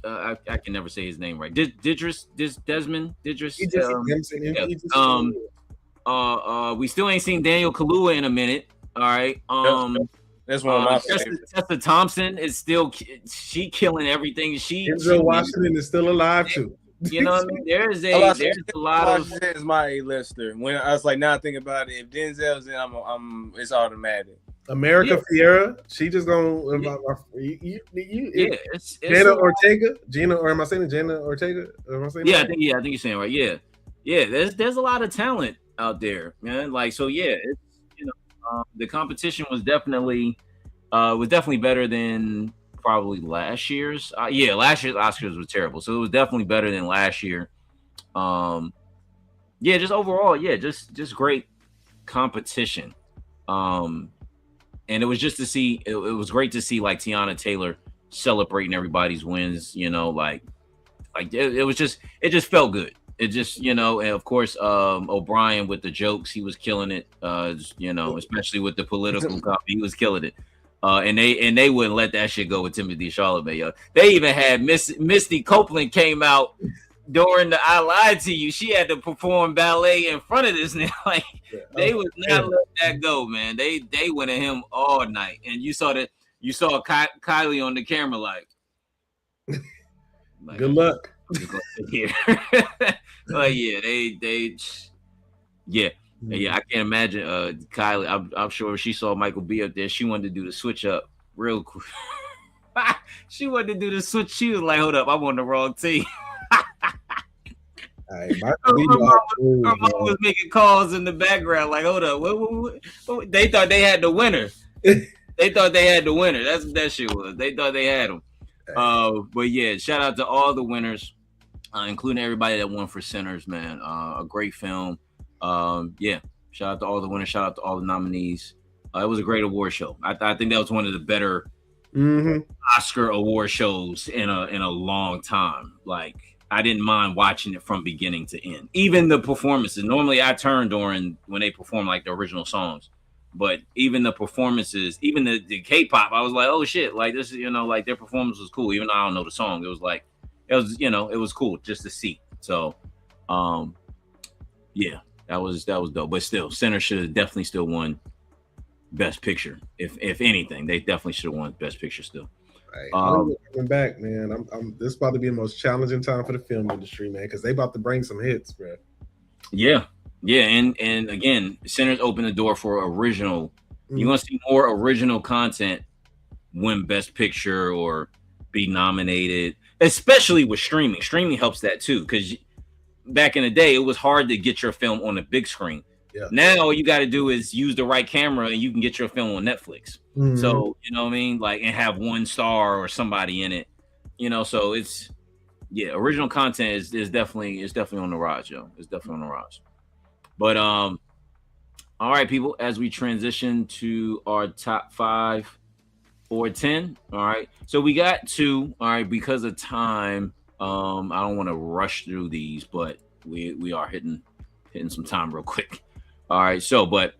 S1: I can never say his name right. Desmond. We still ain't seen Daniel Kaluuya in a minute. All right.
S3: That's one of my favorites.
S1: Tessa Thompson is still killing everything.
S4: Denzel Washington is still alive too.
S1: You know what I mean? There's a lot of.
S3: Is my A-lister. When I was like, now I think about it, if Denzel's in, it's automatic.
S4: America Fiera, she just gonna. Gina Ortega, or am I saying Gina Ortega?
S1: I think you're saying right. Yeah. There's a lot of talent out there, man. Like, so yeah, it's, you know, the competition was definitely better than probably last year's. Last year's Oscars was terrible, so it was definitely better than last year. Just overall, just great competition. And it was just to see, it was great to see like Tiana Taylor celebrating everybody's wins, you know, like it just felt good. It just, you know, and of course, O'Brien with the jokes, he was killing it, you know, especially with the political copy, he was killing it. And they wouldn't let that shit go with Timothée Chalamet, yo. They even had Misty Copeland came out during the I Lied to You. She had to perform ballet in front of this nigga. Like, they would not let that go, man. They went at him all night. And you saw Kylie on the camera like
S4: good luck.
S1: Here. Like, yeah, yeah. I can't imagine Kylie. I'm sure if she saw Michael B up there, she wanted to do the switch up real quick. She wanted to do the switch. She was like, hold up, I'm on the wrong team.
S2: Hey,
S1: her mom was making calls in the background, like, hold up, what? They thought they had the winner. They thought they had the winner. That's what that shit was. They thought they had him. But yeah, shout out to all the winners, including everybody that won for Sinners, man. A great film. Yeah, shout out to all the winners. Shout out to all the nominees. It was a great award show. I think that was one of the better Oscar award shows in a long time. Like, I didn't mind watching it from beginning to end. Even the performances. Normally I turn during when they perform like the original songs. But even the performances, even the K-pop, I was like, oh shit, like this is, like their performance was cool. Even though I don't know the song, it was cool just to see. So, yeah, that was dope. But still, Sinner should have definitely still won Best Picture. If anything, they definitely should have won Best Picture still.
S2: Hey, coming back, man. This is about to be the most challenging time for the film industry, man, because they about to bring some hits, bro.
S1: Yeah, and again, Sinners open the door for original. You're gonna see more original content win Best Picture or be nominated, especially with streaming. Streaming helps that too, because back in the day, it was hard to get your film on the big screen. Yeah. Now all you got to do is use the right camera and you can get your film on Netflix. So, you know what I mean? Like, and have one star or somebody in it, so it's, original content is definitely on the rise, yo. It's definitely on the rise. But, all right, people, as we transition to our top 5 or 10. All right. So we got 2. All right. Because of time, I don't want to rush through these, but we are hitting some time real quick. All right, so but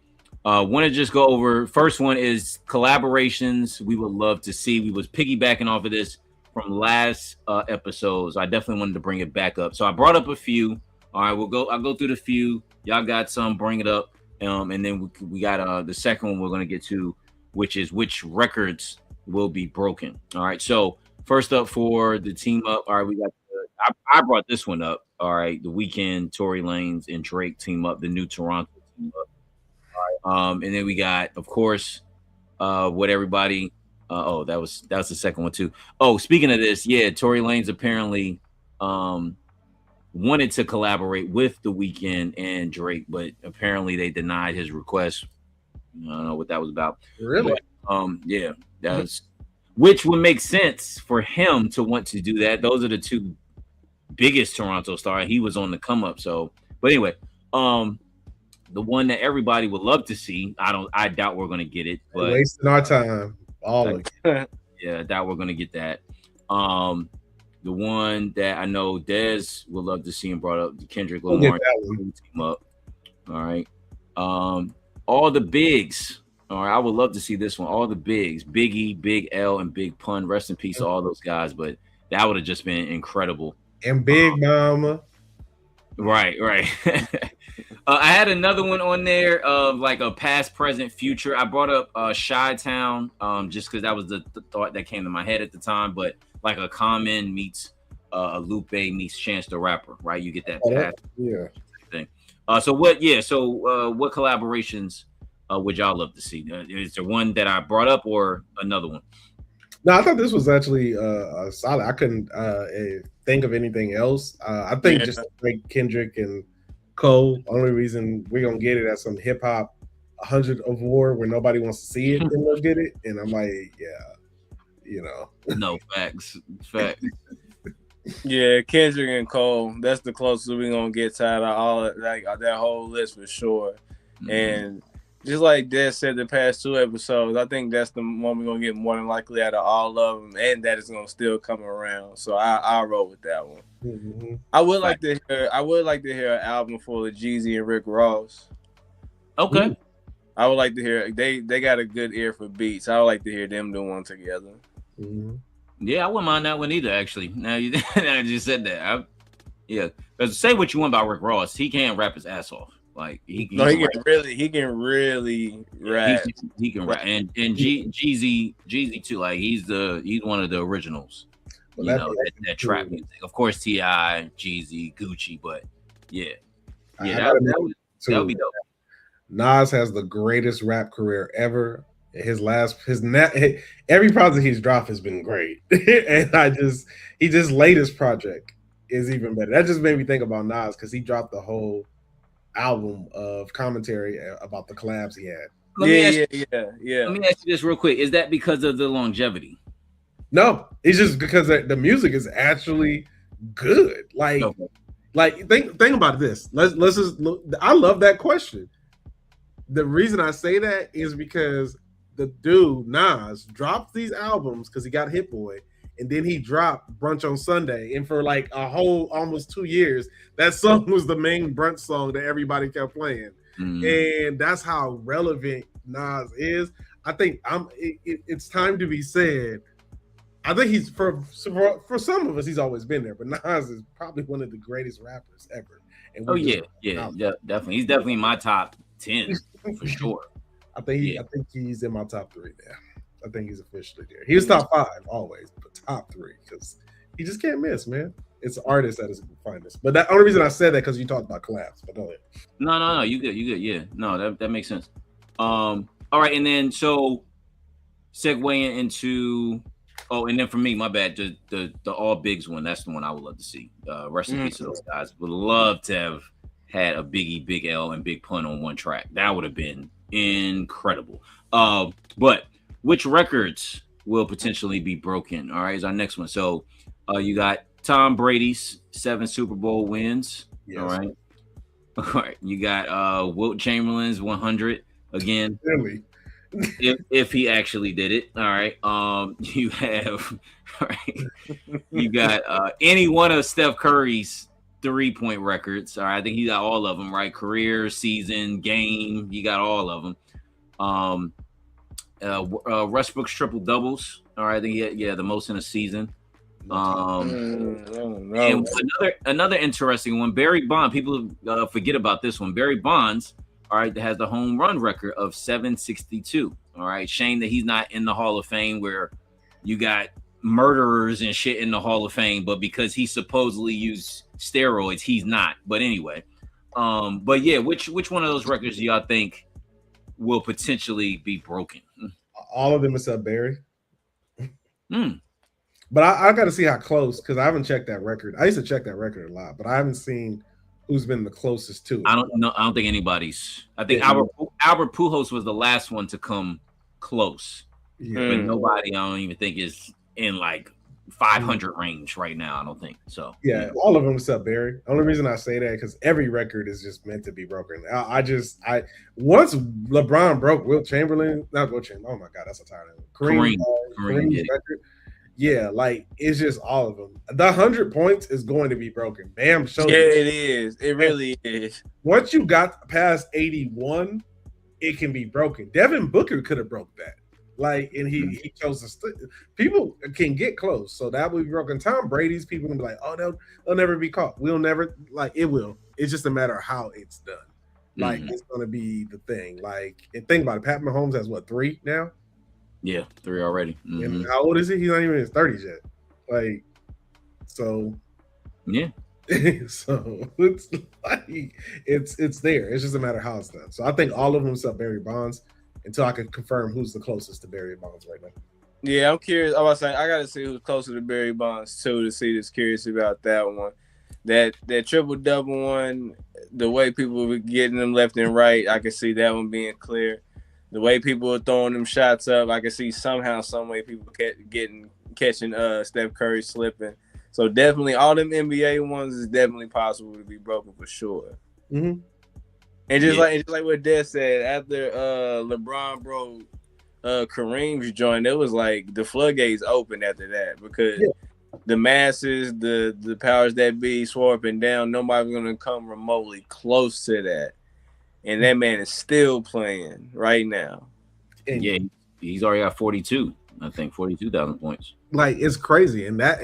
S1: want to just go over. First one is collaborations we would love to see. We was piggybacking off of this from last episodes. I definitely wanted to bring it back up. So I brought up a few. All right, I'll go through the few. Y'all got some, bring it up. And then we got the second one we're going to get to, which is which records will be broken. All right, so first up for the team up. All right, we got I brought this one up. All right, The Weeknd, Tory Lanez, and Drake team up, the new Toronto team up. All right, and then we got, of course, what everybody. That was the second one too. Oh, speaking of this, Tory Lanez apparently wanted to collaborate with The Weeknd and Drake, but apparently they denied his request. I don't know what that was about.
S2: Really?
S1: But, that's which would make sense for him to want to do that. Those are the two biggest Toronto star. He was on the come up. So, but anyway, the one that everybody would love to see. I doubt we're gonna get it, but
S2: wasting our time. All of it.
S1: I doubt we're gonna get that. The one that I know Dez would love to see and brought up, the Kendrick Lamar team up. All right. All the bigs. All right. I would love to see this one. All the bigs, Biggie, Big L, and Big Pun. Rest in peace to all those guys. But that would have just been incredible.
S2: And Big Mama.
S1: Right. I had another one on there of like a past, present, future. I brought up Chi-Town just because that was the thought that came to my head at the time. But like a Common meets a Lupe meets Chance the Rapper, right? You get that past thing. So what collaborations would y'all love to see? Is there one that I brought up or another one?
S2: No, I thought this was actually solid. I couldn't think of anything else. I think just like Kendrick and Cole, only reason we're gonna get it at some hip hop 100 award where nobody wants to see it, and they'll get it. And I'm like,
S1: No, facts.
S3: Yeah, Kendrick and Cole. That's the closest we're gonna get to out of all like that whole list for sure. Mm-hmm. And just like Des said the past 2 episodes, I think that's the one we're gonna get more than likely out of all of them, and that is gonna still come around. So I'll roll with that one. Mm-hmm. I would like to hear an album full of Jeezy and Rick Ross.
S1: Okay.
S3: Ooh. I would like to hear they got a good ear for beats. I would like to hear them do one together.
S1: Mm-hmm. Yeah, I wouldn't mind that one either. Actually, now you just said that. Because say what you want about Rick Ross, he can rap his ass off. Like he can really rap. He can rap, and Jeezy too. Like he's one of the originals.
S2: So
S1: that trap music. Of course, T.I., Jeezy, Gucci, but yeah, that would be dope.
S2: Nas has the greatest rap career ever. Every project he's dropped has been great, and his latest project is even better. That just made me think about Nas because he dropped the whole album of commentary about the collabs he had.
S1: Let me ask you this real quick: is that because of the longevity?
S2: No, it's just because the music is actually good. Like think about this. Let's just look. I love that question. The reason I say that is because the dude Nas dropped these albums because he got Hit Boy, and then he dropped Brunch on Sunday, and for like a whole almost 2 years, that song was the main brunch song that everybody kept playing, and that's how relevant Nas is. I think it's time to be said. I think he's for some of us he's always been there, but Nas is probably one of the greatest rappers ever. And
S1: definitely. He's definitely in my top 10 for sure.
S2: I think he's in my top 3 now. I think he's officially there. He was top 5 always, but top 3 because he just can't miss, man. It's an artist that is the finest. But the only reason I said that because you talked about collabs. But go ahead.
S1: No, you good. Yeah, no, that makes sense. All right, and then so segueing into. Oh, and then for me, my bad. The All Bigs one. That's the one I would love to see. Rest in peace to those guys. Would love to have had a Biggie, Big L, and Big Pun on one track. That would have been incredible. But which records will potentially be broken? All right, is our next one. So you got Tom Brady's 7 Super Bowl wins. Yes. All right. You got Wilt Chamberlain's 100 again.
S2: Really?
S1: If he actually did it. All right. You have you got any one of Steph Curry's 3-point records. All right, I think he got all of them, right? Career, season, game, you got all of them. Westbrook's triple doubles. All right, I think he had the most in a season. And another interesting one, Barry Bonds. People forget about this one. Barry Bonds, all right, that has the home run record of 762. All right, shame that he's not in the Hall of Fame where you got murderers and shit in the Hall of Fame, but because he supposedly used steroids, he's not. But anyway, but yeah, which one of those records do y'all think will potentially be broken?
S2: All of them except Barry. But I got to see how close, because I haven't checked that record. I used to check that record a lot, but I haven't seen who's been the closest to it.
S1: I don't know. I don't think anybody's. I think Albert Pujols was the last one to come close. But nobody, I don't even think, is in like 500 range right now. I don't think so.
S2: Yeah, all of them except Barry. The only reason I say that because every record is just meant to be broken. I once LeBron broke Wilt Chamberlain, not Wilt Chamberlain. Oh my God, that's a tired one. Kareem record. Yeah, like it's just all of them. The 100 points is going to be broken. Bam showed
S3: it is. It really is.
S2: Once you got past 81, it can be broken. Devin Booker could have broke that. Like, and he chose to people can get close, so that would be broken. Tom Brady's people gonna be like, oh, they'll never be caught. We'll never, like, it will. It's just a matter of how it's done. Like, it's gonna be the thing. Like, and think about it. Pat Mahomes has what, 3 now?
S1: Yeah, 3 already.
S2: And how old is he? He's not even in his 30s yet. Like, so
S1: yeah.
S2: So it's like it's there. It's just a matter of how it's done. So I think all of them except Barry Bonds, until I can confirm who's the closest to Barry Bonds right now.
S3: Yeah, I'm curious. I was saying I gotta see who's closer to Barry Bonds too to see. Just curious about that one. That triple double one, the way people were getting them left and right, I can see that one being clear. The way people are throwing them shots up, I can see somehow, some way people catching Steph Curry slipping. So definitely, all them NBA ones is definitely possible to be broken for sure.
S2: Mm-hmm.
S3: And just like what Des said, after LeBron broke Kareem's joint, it was like the floodgates opened after that because the masses, the powers that be, swore up and down. Nobody's gonna come remotely close to that. And that man is still playing right now.
S2: And
S1: yeah, he's already got 42. I think 42,000 points.
S2: Like, it's crazy, and that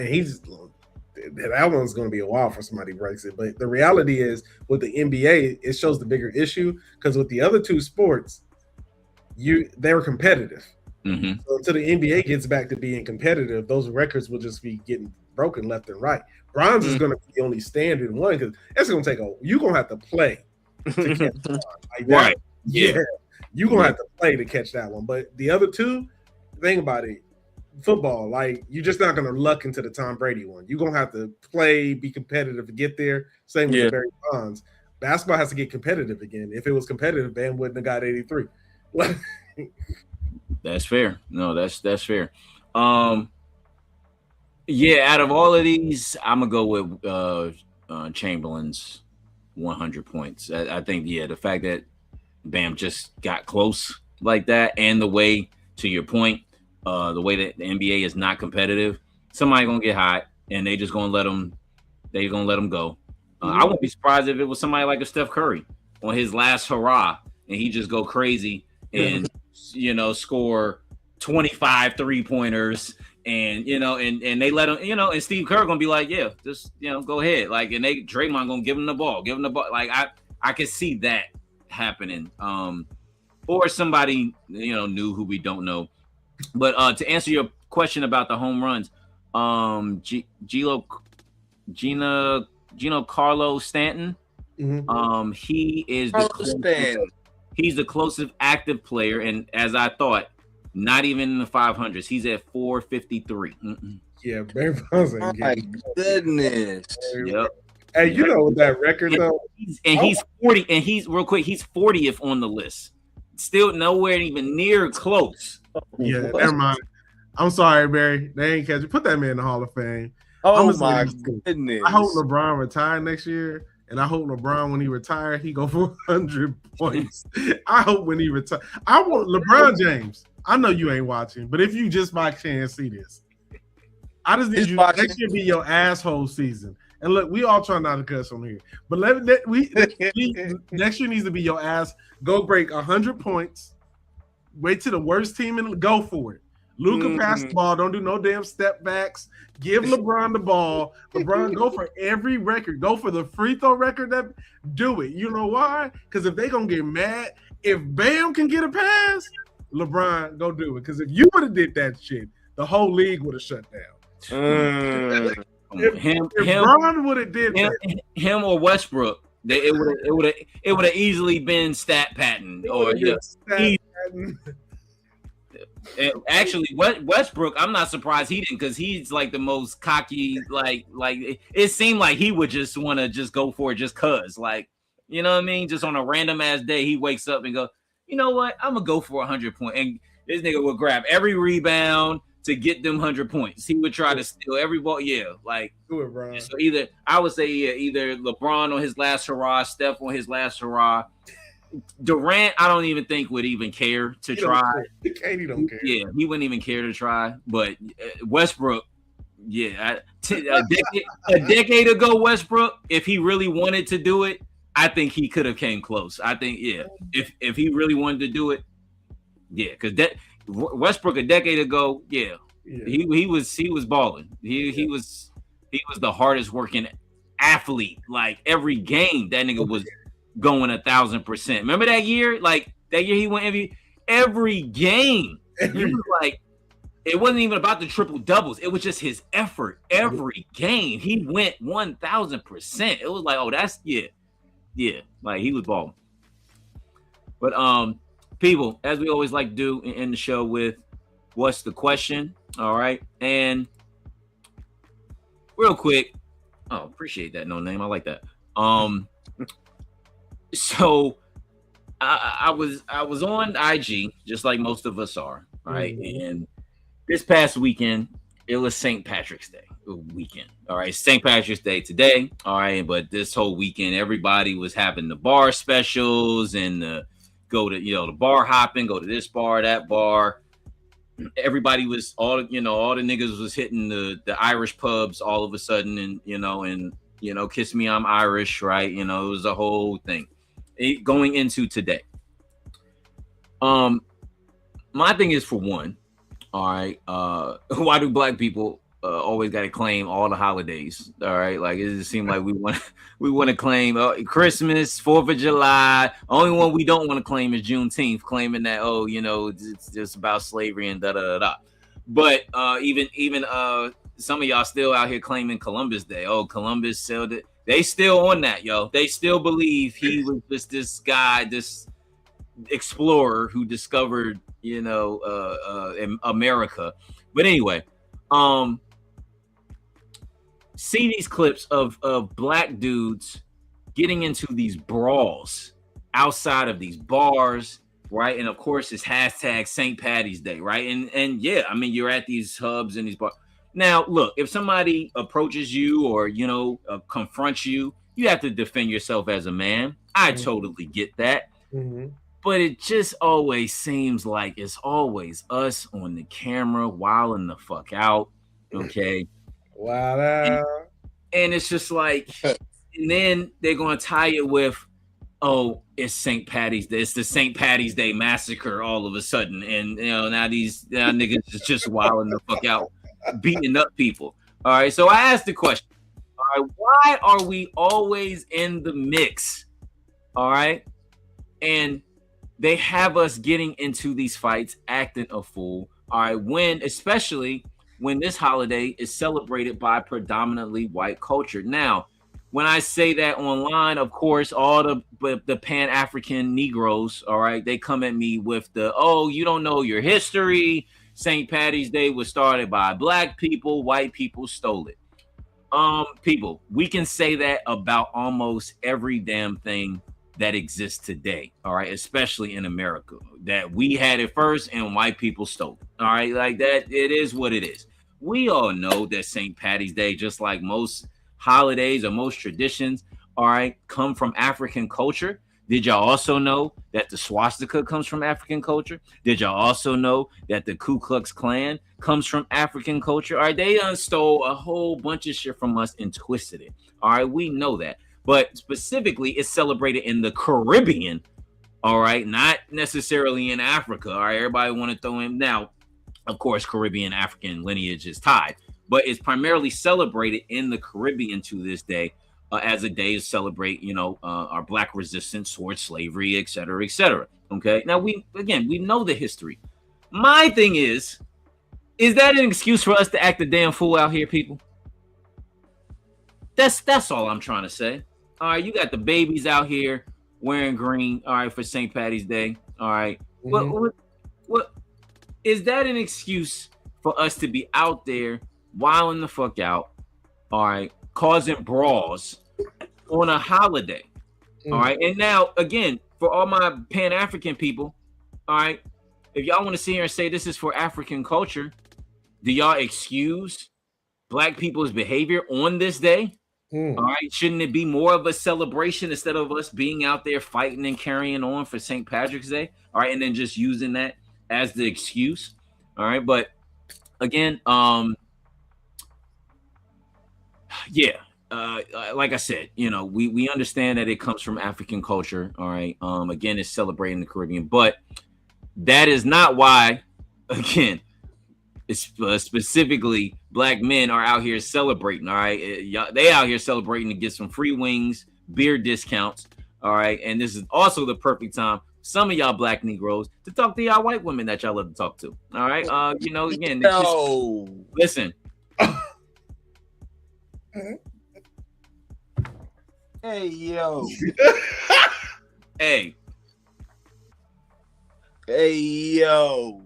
S2: one's going to be a while for somebody breaks it. But the reality is, with the NBA, it shows the bigger issue because with the other two sports, they were competitive.
S1: Mm-hmm.
S2: So until the NBA gets back to being competitive, those records will just be getting
S4: broken left and right. Bronze is going to be the only standard one because it's going to take you're going to have to play to catch one. Like that.
S1: Right.
S4: Yeah. You're going to have to play to catch that one. But the other two, think about it. Football, like you're just not going to luck into the Tom Brady one. You're going to have to play, be competitive to get there. Same with the Barry Bonds. Basketball has to get competitive again. If it was competitive, Bam wouldn't have got 83.
S1: That's fair. No, that's fair. Yeah, out of all of these, I'm gonna go with Chamberlain's 100 points. I think, the fact that Bam just got close like that, and the way, to your point, the way that the NBA is not competitive, somebody gonna get hot, and they just gonna let them. They're gonna let them go. I wouldn't be surprised if it was somebody like a Steph Curry on his last hurrah, and he just go crazy and score 25 3-pointers, and and they let him, and Steve Kerr gonna be like, yeah, just go ahead, like, and Draymond gonna give him the ball, like I could see that happening, or somebody new who we don't know. But to answer your question about the home runs, Gino Carlo Stanton. He is he's the closest active player, and as I thought, not even in the 500s. He's at 453.
S4: Yeah, Barry Bonds.
S3: Oh my goodness.
S1: Yep.
S4: Hey, you know that record though.
S1: He's 40, and he's 40th on the list. Still nowhere even near close.
S4: Yeah, never mind. I'm sorry, Barry. They ain't catch you. Put that man in the Hall of Fame.
S3: Oh my goodness.
S4: I hope LeBron retire next year, and I hope LeBron, when he retire, he go for 100 points. I hope when he retire. I want LeBron James. I know you ain't watching, but if you just by chance see this, I just need you. Next year be your asshole season. And look, we all try not to cuss on here, but next year needs to be your ass. Go break 100 points. Wait till the worst team and go for it. Luka pass the ball. Don't do no damn step backs. Give LeBron the ball. LeBron, go for every record. Go for the free throw record. Do it. You know why? Because if they gonna get mad, if Bam can get a pass, LeBron, go do it. Because if you would have did that shit, the whole league would have shut down. If Bron would have did
S1: him or Westbrook, it would have easily been stat patent or actually Westbrook. I'm not surprised he didn't, because he's like the most cocky. Like it seemed like he would just want to just go for it just cause, like, you know what I mean? Just on a random ass day, he wakes up and go, you know what? I'm gonna go for 100 points, and this nigga would grab every rebound to get them 100 points. He would try to steal every ball. Yeah, like
S4: do it, Brian.
S1: So I would say either LeBron on his last hurrah, Steph on his last hurrah. Durant, I don't even think would even care to try.
S4: He don't care.
S1: Yeah, he wouldn't even care to try. But Westbrook, a decade ago, Westbrook, if he really wanted to do it, I think he could have came close. I think, if he really wanted to do it, because Westbrook a decade ago, he was balling. He was the hardest working athlete. Like every game, that nigga was going 1,000%. Remember that year? Like that year, he went every game. He was like, it wasn't even about the triple doubles. It was just his effort. Every game, he went 1,000%. It was like, oh, that's like he was balling. But people, as we always like to do, end the show with what's the question? All right, and real quick, appreciate that, no name. I like that. So I was on IG, just like most of us are, right? And this past weekend, it was St. Patrick's Day weekend. All right, St. Patrick's Day today. All right, but this whole weekend, everybody was having the bar specials and go to the bar hopping, go to this bar, that bar. Everybody was all the niggas was hitting the Irish pubs all of a sudden, and Kiss Me, I'm Irish, right? It was a whole thing. Going into today. My thing is, for one, all right, why do black people always got to claim all the holidays? All right, like it just seems like we want to claim Christmas, 4th of July. Only one we don't want to claim is Juneteenth, claiming that it's just about slavery and da da da da. But even some of y'all still out here claiming Columbus Day. Oh, Columbus sailed it. They still on that, yo. They still believe he was just this guy, this explorer who discovered, America. But anyway, see these clips of black dudes getting into these brawls outside of these bars, right? And of course, it's hashtag St. Patty's Day, right? And yeah, I mean, you're at these hubs and these bars. Now, look, if somebody approaches you or, confronts you, you have to defend yourself as a man. I totally get that.
S4: Mm-hmm.
S1: But it just always seems like it's always us on the camera wilding the fuck out, okay?
S4: Wow.
S1: And it's just like, and then they're going to tie it with, oh, it's St. Patty's Day. It's the St. Patty's Day massacre all of a sudden. And, now niggas is just wilding the fuck out, beating up people. All right, so I asked the question, all right, why are we always in the mix? All right, and they have us getting into these fights, acting a fool. All right, especially when this holiday is celebrated by predominantly white culture. Now, when I say that online, of course, all the Pan-African Negroes, all right, they come at me with you don't know your history. St. Patty's Day was started by black people, white people stole it. People, we can say that about almost every damn thing that exists today, all right, especially in America, that we had it first and white people stole it, all right, like that. It is what it is. We all know that St. Patty's Day, just like most holidays or most traditions, all right, come from African culture. Did y'all also know that the swastika comes from African culture? Did y'all also know that the Ku Klux Klan comes from African culture? All right, they stole a whole bunch of shit from us and twisted it. All right, we know that. But specifically, it's celebrated in the Caribbean, all right, not necessarily in Africa. All right, everybody want to throw in. Now, of course, Caribbean African lineage is tied, but it's primarily celebrated in the Caribbean to this day as a day to celebrate, our black resistance towards slavery, et cetera, et cetera. Okay, now we know the history. My thing is that an excuse for us to act a damn fool out here, people? That's all I'm trying to say. All right, you got the babies out here wearing green, all right, for St. Patty's Day. All right. Mm-hmm. What is that an excuse for us to be out there wilding the fuck out, all right, causing brawls on a holiday? All right. And now again, for all my Pan-African people, all right, if y'all want to sit here and say this is for African culture, do y'all excuse black people's behavior on this day? All right, shouldn't it be more of a celebration instead of us being out there fighting and carrying on for St. Patrick's Day? All right, and then just using that as the excuse. All right, but again, like I said, we understand that it comes from African culture. All right, again, it's celebrating the Caribbean, but that is not why, again, it's specifically black men are out here celebrating. All right, they out here celebrating to get some free wings, beer discounts. All right, and this is also the perfect time, some of y'all black Negroes, to talk to y'all white women that y'all love to talk to. All right, again, listen.
S3: Hey yo.
S1: Hey
S3: yo.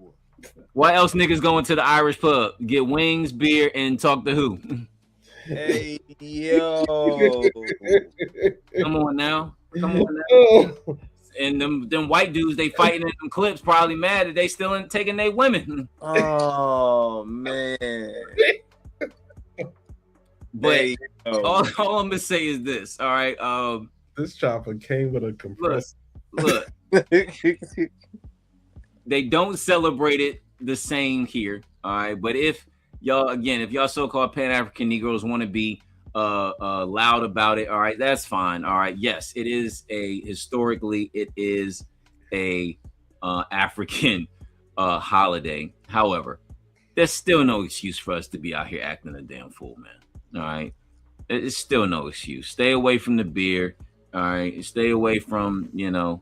S1: What else niggas going to the Irish pub? Get wings, beer, and talk to who?
S3: Hey, yo.
S1: Come on now. And them white dudes, they fighting in them clips, probably mad that they still ain't taking their women.
S3: Oh, man.
S1: But hey, all I'm going to say is this, all right?
S4: This chopper came with a compressor.
S1: Look. They don't celebrate it the same here, all right? But if y'all so-called Pan-African Negroes want to be loud about it, all right, that's fine, all right? Yes, it is historically a African holiday. However, there's still no excuse for us to be out here acting a damn fool, man, all right? It's still no excuse. Stay away from the beer, all right? Stay away from,
S3: the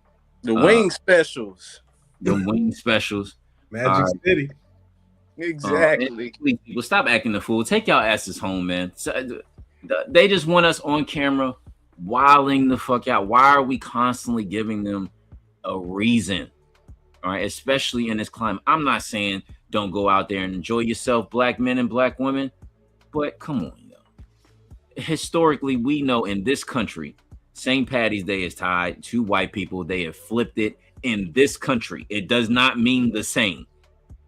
S3: wing specials.
S1: The wing specials.
S4: Magic City.
S3: Exactly.
S1: Please, people, stop acting the fool. Take y'all asses home, man. They just want us on camera wilding the fuck out. Why are we constantly giving them a reason? All right, especially in this climate. I'm not saying don't go out there and enjoy yourself, black men and black women, but come on, yo. Historically, we know in this country, St. Patty's Day is tied to white people. They have flipped it in this country. It does not mean the same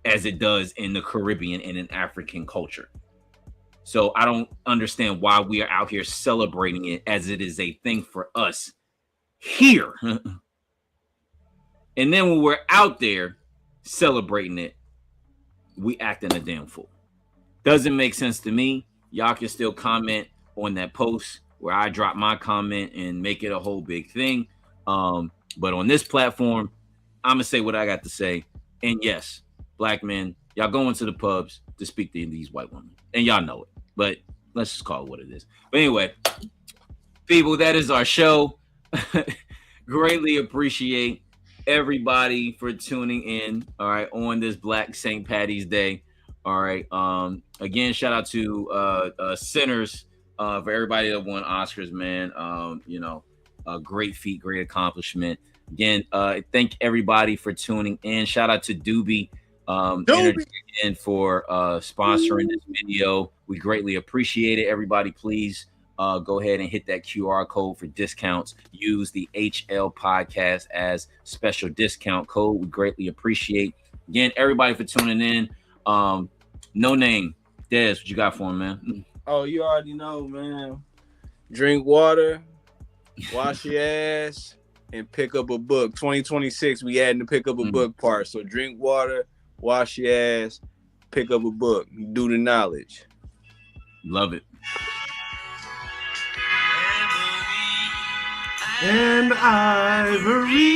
S1: as it does in the Caribbean and in African culture. So I don't understand why we are out here celebrating it as it is a thing for us here. And then when we're out there celebrating it, we acting a damn fool. Doesn't make sense to me. Y'all can still comment on that post where I drop my comment and make it a whole big thing. But on this platform, I'm going to say what I got to say. And yes, black men, y'all going to the pubs to speak to these white women. And y'all know it. But let's just call it what it is. But anyway, people, that is our show. Greatly appreciate everybody for tuning in, all right, on this Black St. Patty's Day. All right. Again, shout out to Sinners for everybody that won Oscars, man. A great feat, great accomplishment. Again, thank everybody for tuning in. Shout out to Doobie Energy again for sponsoring this video. We greatly appreciate it. Everybody, please go ahead and hit that QR code for discounts. Use the HL Podcast as special discount code. We greatly appreciate. Again, everybody for tuning in. No Name, Des, what you got for him, man?
S3: Oh, you already know, man. Drink water, wash your ass, and pick up a book. 2026, we adding the pick up a book part. So drink water, wash your ass, pick up a book. Do the knowledge.
S1: Love it.
S4: And Ivory.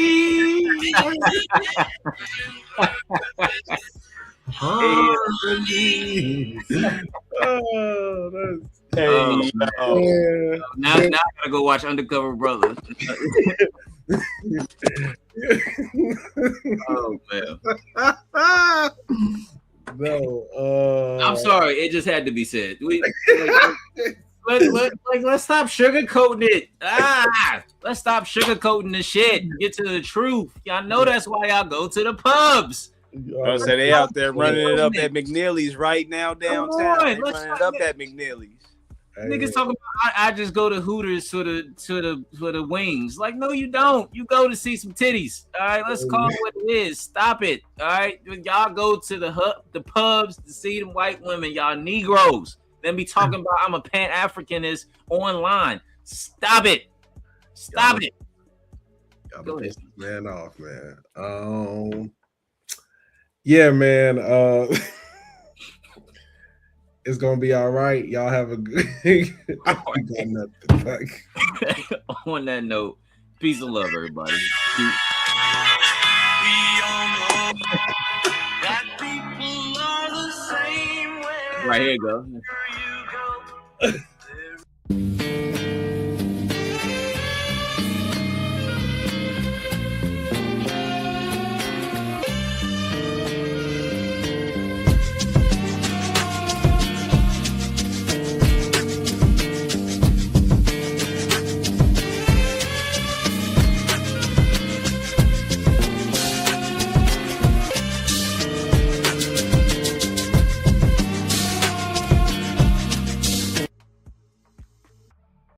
S4: Harmony.
S2: Oh, that's
S1: Now I gotta go watch Undercover Brothers. Oh man.
S2: no.
S1: I'm sorry, it just had to be said. Let's stop sugarcoating it. Let's stop sugarcoating the shit. Get to the truth. Y'all know that's why y'all go to the pubs.
S3: I said they out there running it up at McNeely's right now downtown. They running it up at McNeely's.
S1: Niggas talking about I just go to Hooters for the wings. Like, no, you don't. You go to see some titties. All right, let's call it what it is. Stop it. All right, y'all go to the pubs to see them white women. Y'all Negroes. Then be talking about I'm a Pan-Africanist online. Stop it. Stop it.
S2: Go ahead. Man off, man. Yeah, man. It's gonna be all right. Y'all have a good.
S1: On that note, peace and love, everybody. Right here, go.